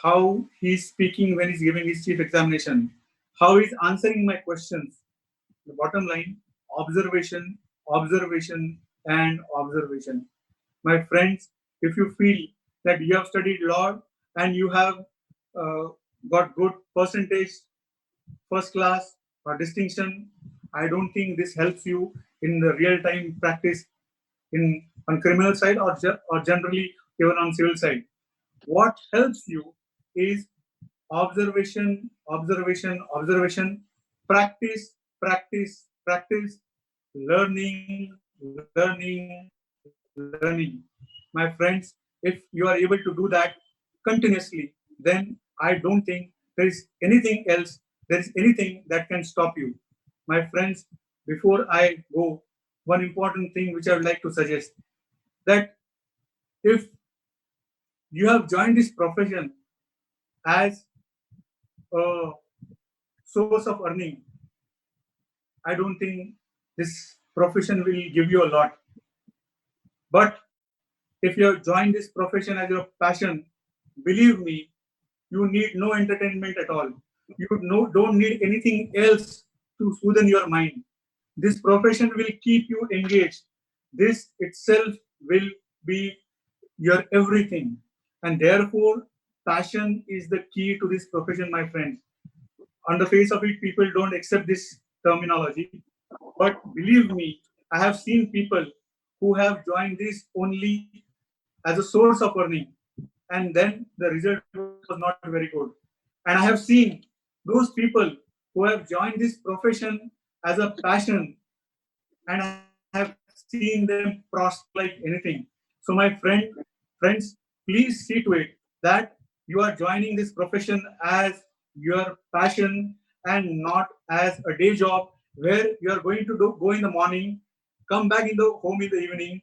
how he's speaking when he's giving his chief examination, how he's answering my questions. The bottom line, observation, observation, and observation. My friends, if you feel that you have studied law and you have got good percentage, first class or distinction, I don't think this helps you in the real-time practice on criminal side or generally even on civil side. What helps you is observation, observation, observation, practice, practice, practice, learning, learning, learning. My friends, if you are able to do that continuously, then I don't think there is anything else, there is anything that can stop you. My friends, before I go, one important thing which I would like to suggest, that if you have joined this profession as a source of earning, I don't think this profession will give you a lot. But if you have joined this profession as your passion, believe me, you need no entertainment at all. You don't need anything else to soothe your mind. This profession will keep you engaged. This itself will be your everything. And therefore, passion is the key to this profession, my friends. On the face of it, people don't accept this terminology. But believe me, I have seen people who have joined this only as a source of earning, and then the result was not very good. And I have seen those people who have joined this profession as a passion, and I have seen them prosper like anything. So my friends, please see to it that you are joining this profession as your passion and not as a day job where you are going to go in the morning, come back in the home in the evening,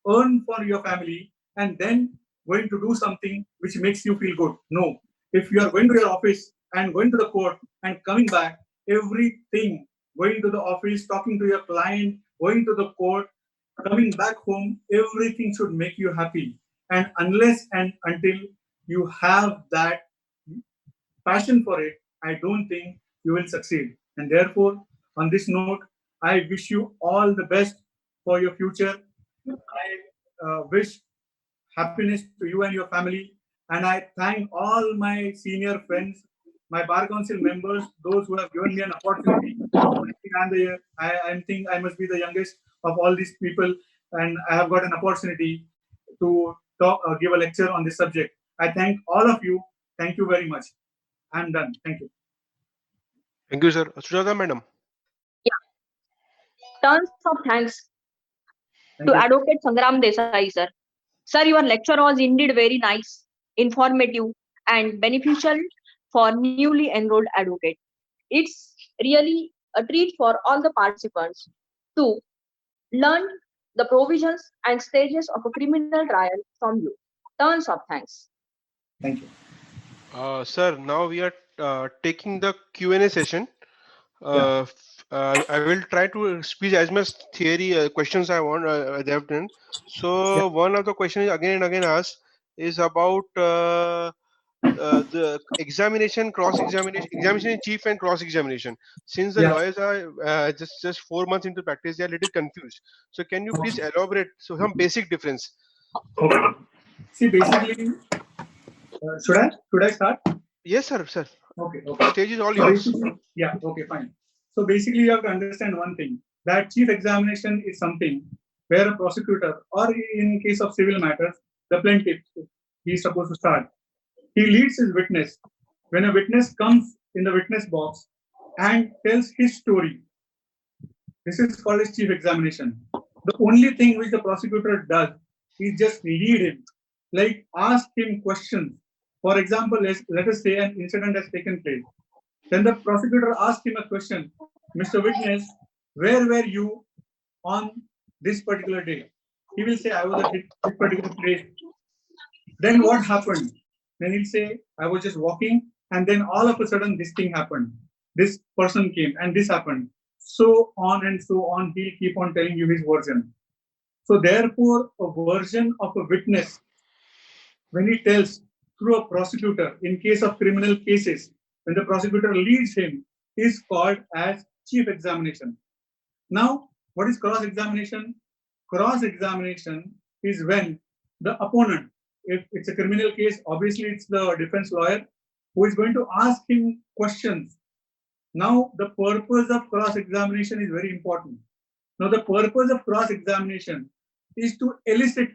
earn for your family, and then going to do something which makes you feel good. No. If you are going to your office and going to the court and coming back, everything, going to the office, talking to your client, going to the court, coming back home, everything should make you happy. And unless and until you have that passion for it, I don't think you will succeed. And therefore, on this note, I wish you all the best for your future. I wish happiness to you and your family. And I thank all my senior friends, my bar council members, those who have given me an opportunity. I think I must be the youngest of all these people, and I have got an opportunity to talk, give a lecture on this subject. I thank all of you. Thank you very much. I'm done. Thank you. Thank you, sir. Sujata madam. Yeah, tons of thanks Thank to you. Advocate Sangram Desai, sir. Sir, your lecture was indeed very nice, informative, and beneficial for newly enrolled advocate. It's really a treat for all the participants to learn the provisions and stages of a criminal trial from you. Tons of thanks. Thank you. Sir, now we are taking the Q&A session. I will try to speak as much theory questions I want they have done. So one of the questions again and again asked is about the examination, examination in chief and cross examination. Since the lawyers are just 4 months into practice, they are a little confused. So can you please elaborate some basic difference? Okay. See, basically, should I start? Yes, sir. Okay. Stage is all So yours. yeah. Okay. Fine. So basically, you have to understand one thing: that chief examination is something where a prosecutor, or in case of civil matters, the plaintiff, he is supposed to start. He leads his witness. When a witness comes in the witness box and tells his story, this is called as chief examination. The only thing which the prosecutor does is just lead him, like ask him questions. For example, let us say an incident has taken place. Then the prosecutor asks him a question, Mr. Witness, where were you on this particular day? He will say, I was at this particular place. Then what happened? Then he'll say, I was just walking, and then all of a sudden this thing happened. This person came and this happened. So on and so on, he'll keep on telling you his version. So therefore, a version of a witness, when he tells through a prosecutor, in case of criminal cases, when the prosecutor leads him, is called as chief examination. Now, what is cross-examination? Cross-examination is when the opponent, if it's a criminal case, obviously it's the defense lawyer who is going to ask him questions. Now, the purpose of cross-examination is very important. Now, the purpose of cross-examination is to elicit,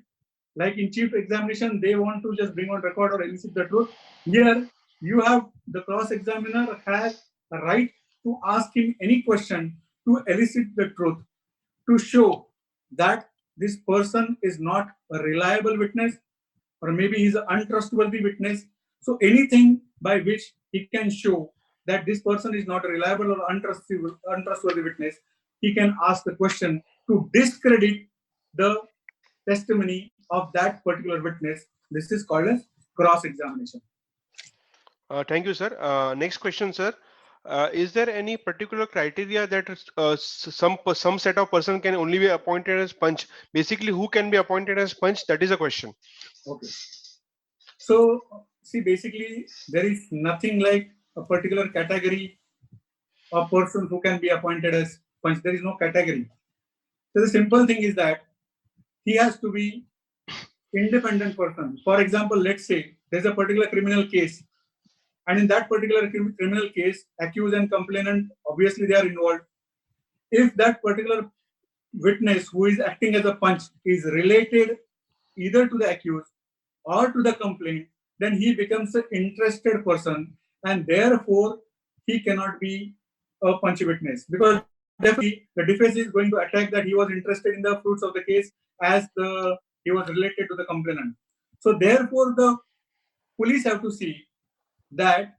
like in chief examination, they want to just bring on record or elicit the truth. Here, you have the cross-examiner has a right to ask him any question to elicit the truth, to show that this person is not a reliable witness, or maybe he's an untrustworthy witness. So anything by which he can show that this person is not a reliable or untrustworthy witness, he can ask the question to discredit the testimony of that particular witness. This is called as cross-examination. Thank you, sir. Next question, sir. Is there any particular criteria that some set of person can only be appointed as punch? Basically, who can be appointed as punch? That is a question. Okay. So, see, basically, there is nothing like a particular category of person who can be appointed as punch. There is no category. So the simple thing is that he has to be independent person. For example, let's say there's a particular criminal case, and in that particular criminal case, accused and complainant, obviously they are involved. If that particular witness who is acting as a punch is related either to the accused or to the complaint, then he becomes an interested person, and therefore he cannot be a punch witness, because definitely the defense is going to attack that he was interested in the fruits of the case as he was related to the complainant. So therefore the police have to see that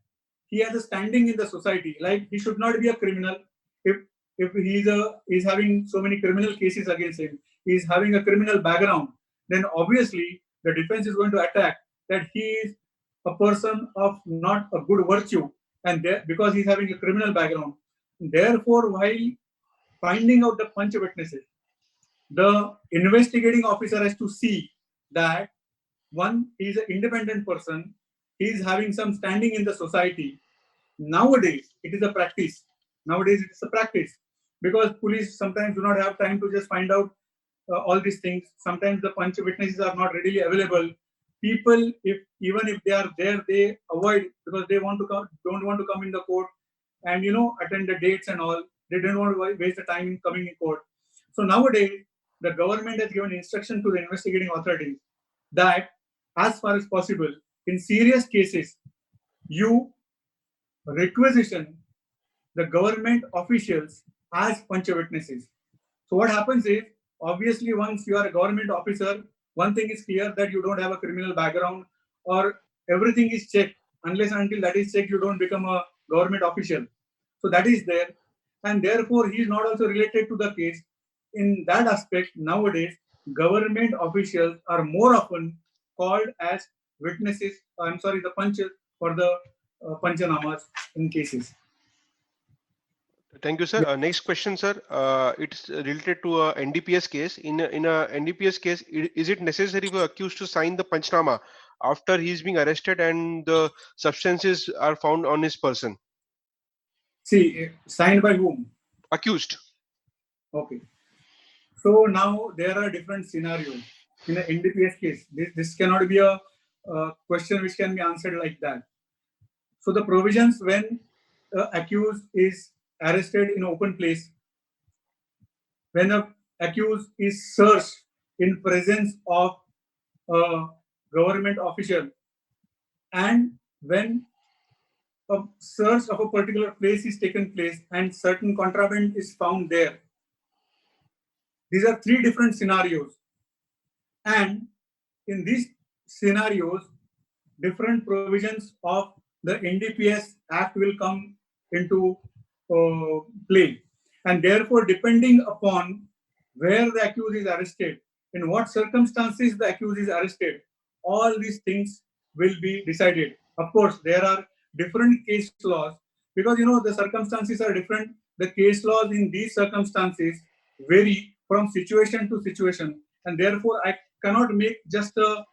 he has a standing in the society. Like, he should not be a criminal. If he's having so many criminal cases against him, he's having a criminal background, then obviously the defense is going to attack that he is a person of not a good virtue, and because he's having a criminal background. Therefore, while finding out the punch witnesses, the investigating officer has to see that one, he is an independent person, he is having some standing in the society. Nowadays, it is a practice. Nowadays, it is a practice, because police sometimes do not have time to just find out all these things. Sometimes the punch witnesses are not readily available. People, even if they are there, they avoid, because they don't want to come in the court and attend the dates and all. They don't want to waste the time in coming in court. So nowadays, the government has given instruction to the investigating authorities that, as far as possible, in serious cases, you requisition the government officials as punch witnesses. So what happens is, obviously, once you are a government officer, one thing is clear, that you don't have a criminal background, or everything is checked. Unless and until that is checked, you don't become a government official. So that is there, and therefore he is not also related to the case. In that aspect, nowadays, government officials are more often called as witnesses. I'm sorry, the punches for the panchanamas in cases. Thank you, sir. Next question, sir. It's related to a NDPS case. In a NDPS case, is it necessary for accused to sign the panchnama after he is being arrested and the substances are found on his person? See, signed by whom? Accused. Okay. So now there are different scenarios in an NDPS case. This cannot be a question which can be answered like that. So the provisions when accused is arrested in open place, when a accused is searched in presence of a government official, and when a search of a particular place is taken place and certain contraband is found there. These are three different scenarios. And in these scenarios, different provisions of the NDPS Act will come into play. And therefore, depending upon where the accused is arrested, in what circumstances the accused is arrested, all these things will be decided. Of course, there are different case laws, because the circumstances are different. The case laws in these circumstances vary from situation to situation, and therefore I cannot make just a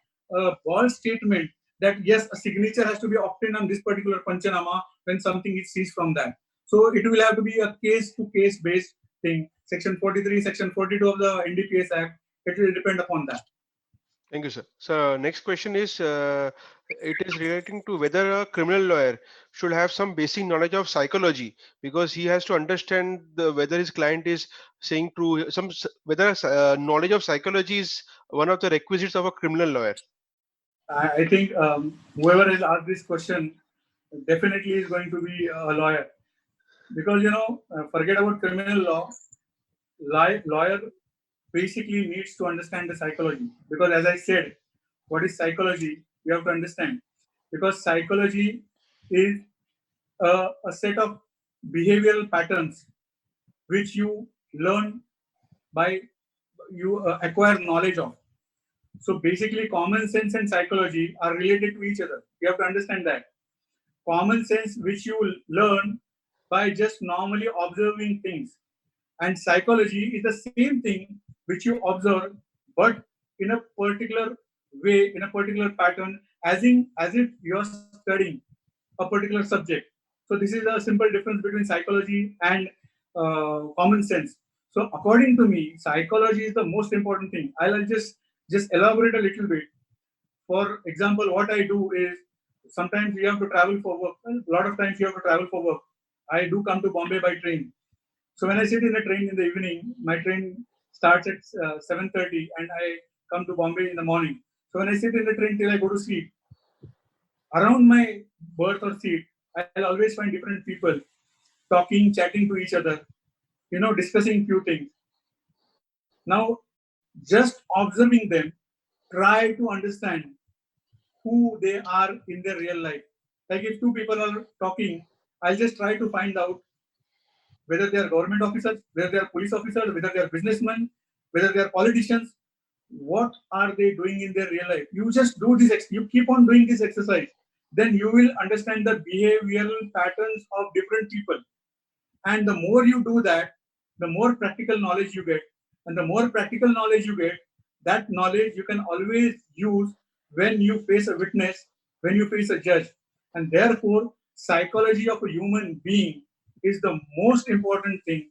bold statement that yes, a signature has to be obtained on this particular panchanama when something is seized from that. So it will have to be a case-to-case based thing. Section 43, Section 42 of the NDPS Act, it will depend upon that. Thank you, sir. So next question is, it is relating to whether a criminal lawyer should have some basic knowledge of psychology, because he has to understand whether his client is saying true. Whether knowledge of psychology is one of the requisites of a criminal lawyer. I think whoever has asked this question definitely is going to be a lawyer, because forget about criminal law. Lawyer basically needs to understand the psychology, because as I said, what is psychology? You have to understand, because psychology is a set of behavioral patterns which you learn by you acquire knowledge of. So basically, common sense and psychology are related to each other. You have to understand that. Common sense, which you learn by just normally observing things, and psychology is the same thing which you observe, but in a particular way, in a particular pattern, as if you are studying a particular subject. So this is a simple difference between psychology and common sense. So according to me, psychology is the most important thing. I'll just elaborate a little bit. For example, what I do is, sometimes we have to travel for work. A lot of times you have to travel for work. I do come to Bombay by train. So when I sit in a train in the evening, my train starts at 7:30 and I come to Bombay in the morning. So when I sit in the train till I go to sleep, around my berth or seat, I'll always find different people talking, chatting to each other, discussing few things. Now, just observing them, try to understand who they are in their real life. Like if two people are talking, I'll just try to find out whether they are government officers, whether they are police officers, whether they are businessmen, whether they are politicians. What are they doing in their real life? You just do this, you keep on doing this exercise. Then you will understand the behavioral patterns of different people. And the more you do that, the more practical knowledge you get. And the more practical knowledge you get, that knowledge you can always use when you face a witness, when you face a judge. And therefore, psychology of a human being is the most important thing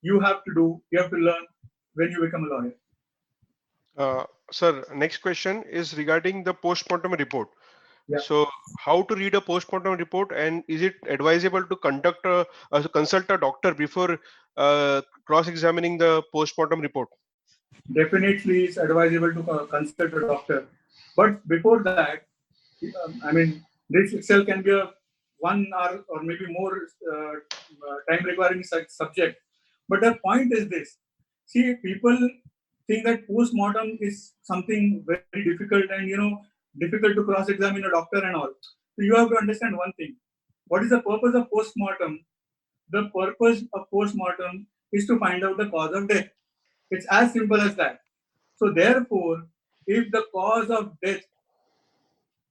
you have to do, you have to learn when you become a lawyer. Sir, next question is regarding the postmortem report. Yeah. So, how to read a postmortem report, and is it advisable to consult a doctor before cross-examining the postmortem report? Definitely, it's advisable to consult a doctor. But before that, I mean, this itself can be a 1 hour or maybe more time requiring subject. But the point is this: see, people think that post-mortem is something very difficult and difficult to cross-examine a doctor and all. So you have to understand one thing: what is the purpose of post-mortem? The purpose of post-mortem is to find out the cause of death. It's as simple as that. So therefore, if the cause of death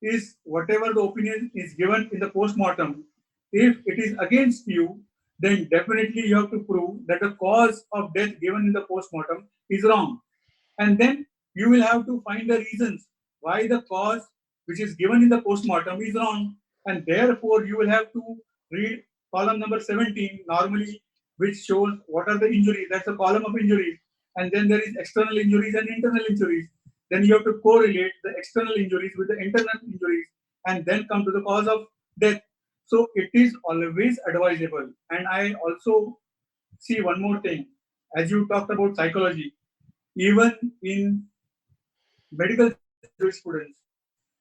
is whatever the opinion is given in the post-mortem, if it is against you, then definitely you have to prove that the cause of death given in the post-mortem is wrong. And then you will have to find the reasons why the cause which is given in the post-mortem is wrong. And therefore, you will have to read column number 17 normally, which shows what are the injuries. That's a column of injuries. And then there is external injuries and internal injuries. Then you have to correlate the external injuries with the internal injuries and then come to the cause of death. So it is always advisable. And I also see one more thing. As you talked about psychology, even in medical jurisprudence,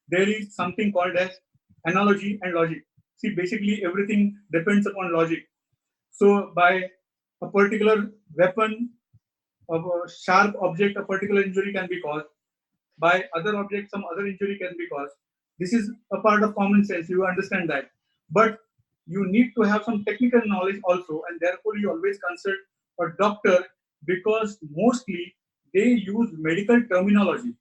there is something called as analogy and logic. See, basically everything depends upon logic. So by a particular weapon of a sharp object, a particular injury can be caused. By other object, some other injury can be caused. This is a part of common sense. You understand that. But you need to have some technical knowledge also, and therefore you always consult a doctor because mostly they use medical terminology.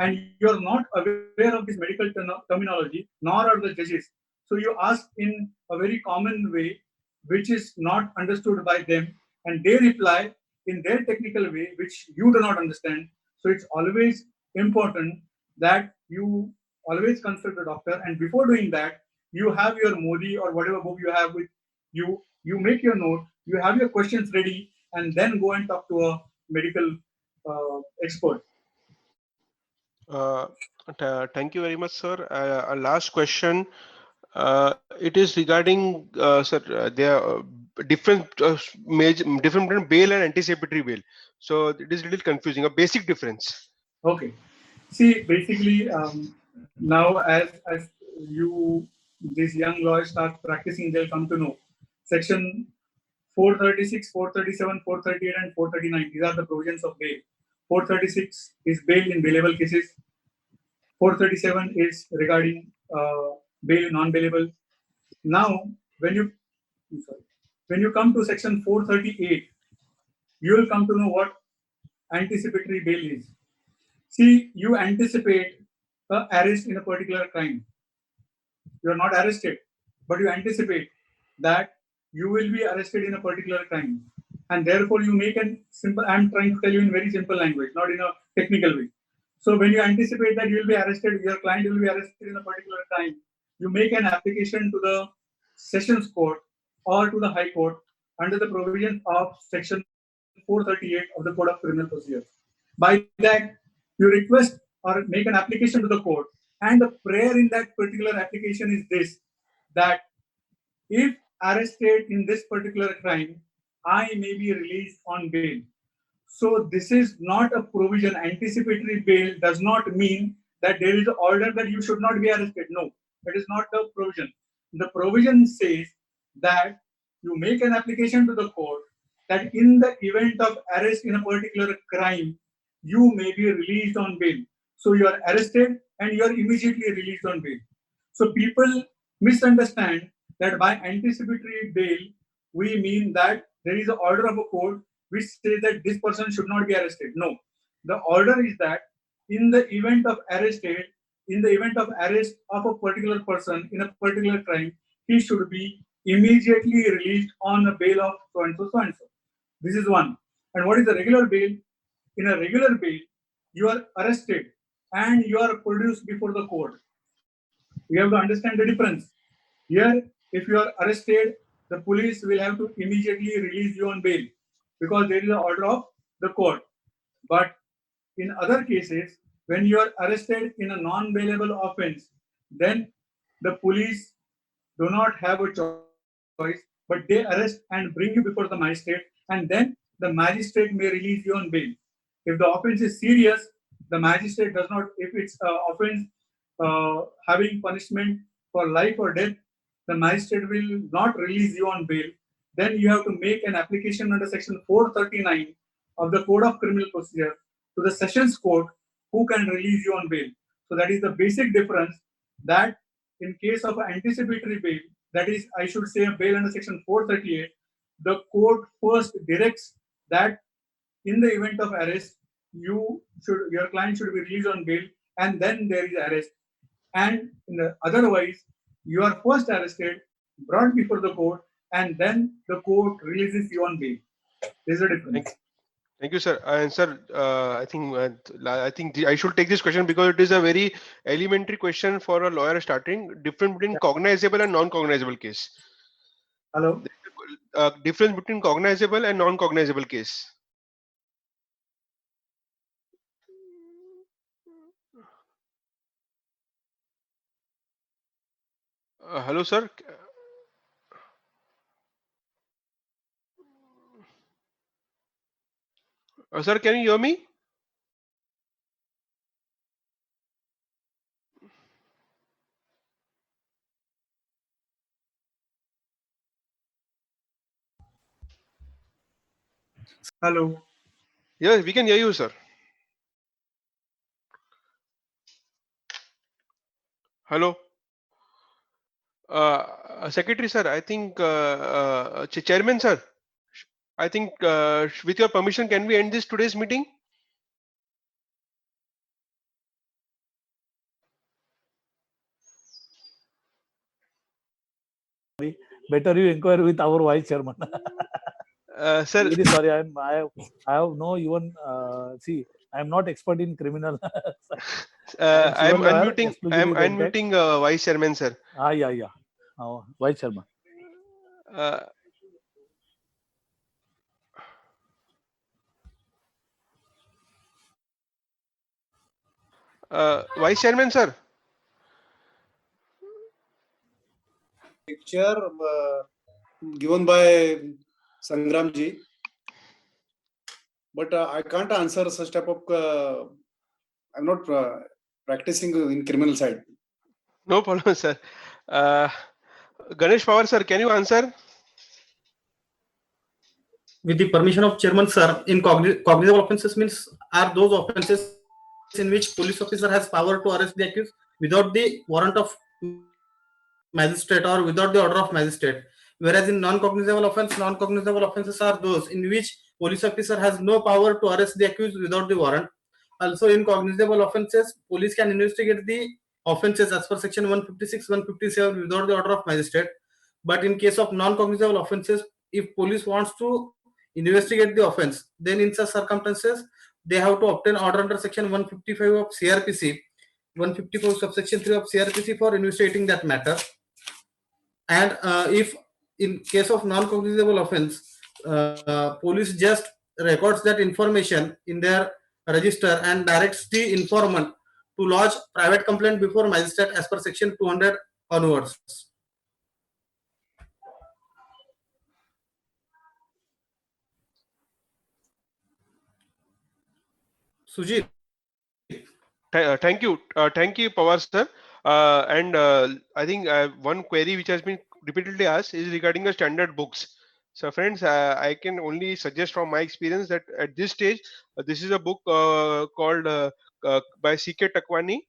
And you're not aware of this medical terminology, nor are the judges. So you ask in a very common way, which is not understood by them, and they reply in their technical way, which you do not understand. So it's always important that you always consult a doctor, and before doing that, you have your Modi or whatever book you have with you. You make your note, you have your questions ready, and then go and talk to a medical expert. Thank you very much, sir. A last question. It is regarding, sir, there are different different bail and anticipatory bail. So it is a little confusing. A basic difference. Okay. See, basically, now as you these young lawyers start practicing, they'll come to know section 436, 437, 438, and 439. These are the provisions of bail. 436 is bail in bailable cases. 437 is regarding bail non-bailable. Now, when you come to section 438, you will come to know what anticipatory bail is. See, you anticipate an arrest in a particular crime. You are not arrested, but you anticipate that you will be arrested in a particular crime. And therefore, you make a simple, I'm trying to tell you in very simple language, not in a technical way. So when you anticipate that you will be arrested, your client will be arrested in a particular crime, you make an application to the Sessions Court or to the High Court under the provisions of section 438 of the Code of Criminal Procedure. By that, you request or make an application to the court, and the prayer in that particular application is this: that if arrested in this particular crime, I may be released on bail. So this is not a provision. Anticipatory bail does not mean that there is an order that you should not be arrested. No, that is not the provision. The provision says that you make an application to the court that in the event of arrest in a particular crime, you may be released on bail. So you are arrested and you are immediately released on bail. So people misunderstand that by anticipatory bail, we mean that there is an order of a court which says that this person should not be arrested. No, the order is that in the event of arrest of a particular person in a particular crime, he should be immediately released on a bail of so and so so and so. This is one. And what is the regular bail? In a regular bail, you are arrested and you are produced before the court. We have to understand the difference. Here, if you are arrested, the police will have to immediately release you on bail because there is an order of the court. But in other cases, when you are arrested in a non-bailable offense, then the police do not have a choice, but they arrest and bring you before the magistrate, and then the magistrate may release you on bail. If the offense is serious, the magistrate does not, if it's offense having punishment for life or death, the magistrate will not release you on bail. Then you have to make an application under section 439 of the Code of Criminal Procedure to the Sessions Court who can release you on bail. So that is the basic difference, that in case of anticipatory bail, that is, I should say a bail under section 438, the court first directs that in the event of arrest, your client should be released on bail, and then there is arrest. And otherwise, you are first arrested, brought before the court, and then the court releases you on bail. There's a difference. Thank you, sir. And sir, I think I should take this question because it is a very elementary question for a lawyer starting. Difference between cognizable and non-cognizable case. Hello. Difference between cognizable and non-cognizable case. Hello, sir. Sir, can you hear me? Hello. Yes, we can hear you, sir. Hello. Secretary, sir, I think, Chairman, sir, I think with your permission, can we end this today's meeting? Better you inquire with our vice chairman. Sir, Very sorry, I have no even see. I am not expert in criminal. I'm sure you are unmuting. exclusively I'm contact. unmuting Vice Chairman, sir. Yeah. Vice chairman. Vice Chairman, sir. Picture given by Sangram ji, but I can't answer such type of. I'm not practicing in criminal side. No problem, sir. Ganesh Pawar, sir, can you answer? With the permission of chairman, sir, in cognizable offences means are those offences in which police officer has power to arrest the accused without the warrant of magistrate or without the order of magistrate. Whereas in non-cognizable offences are those in which police officer has no power to arrest the accused without the warrant. Also, in cognizable offences, police can investigate the offences as per section 156, 157 without the order of magistrate. But in case of non-cognizable offences, if police wants to investigate the offence, then in such circumstances, they have to obtain order under section 155 of CRPC, 154 subsection 3 of CRPC for investigating that matter. And if in case of non-cognizable offence, police just records that information in their register and directs the informant to lodge private complaint before magistrate as per section 200 onwards. Sujit. Thank you, Pawar sir. I think one query which has been repeatedly asked is regarding the standard books. So, friends, I can only suggest from my experience that at this stage, this is a book called by C.K. Takwani.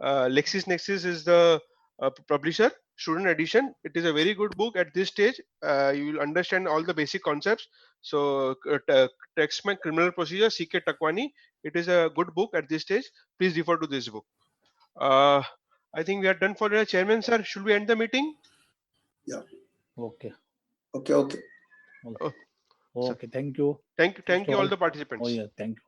LexisNexis is the publisher, student edition. It is a very good book at this stage. You will understand all the basic concepts. So, Textman Criminal Procedure, C.K. Takwani. It is a good book at this stage. Please refer to this book. I think we are done for the chairman, sir. Should we end the meeting? Okay. Okay. Okay. Thank you. Thank you all all. the participants. Oh yeah. Thank you.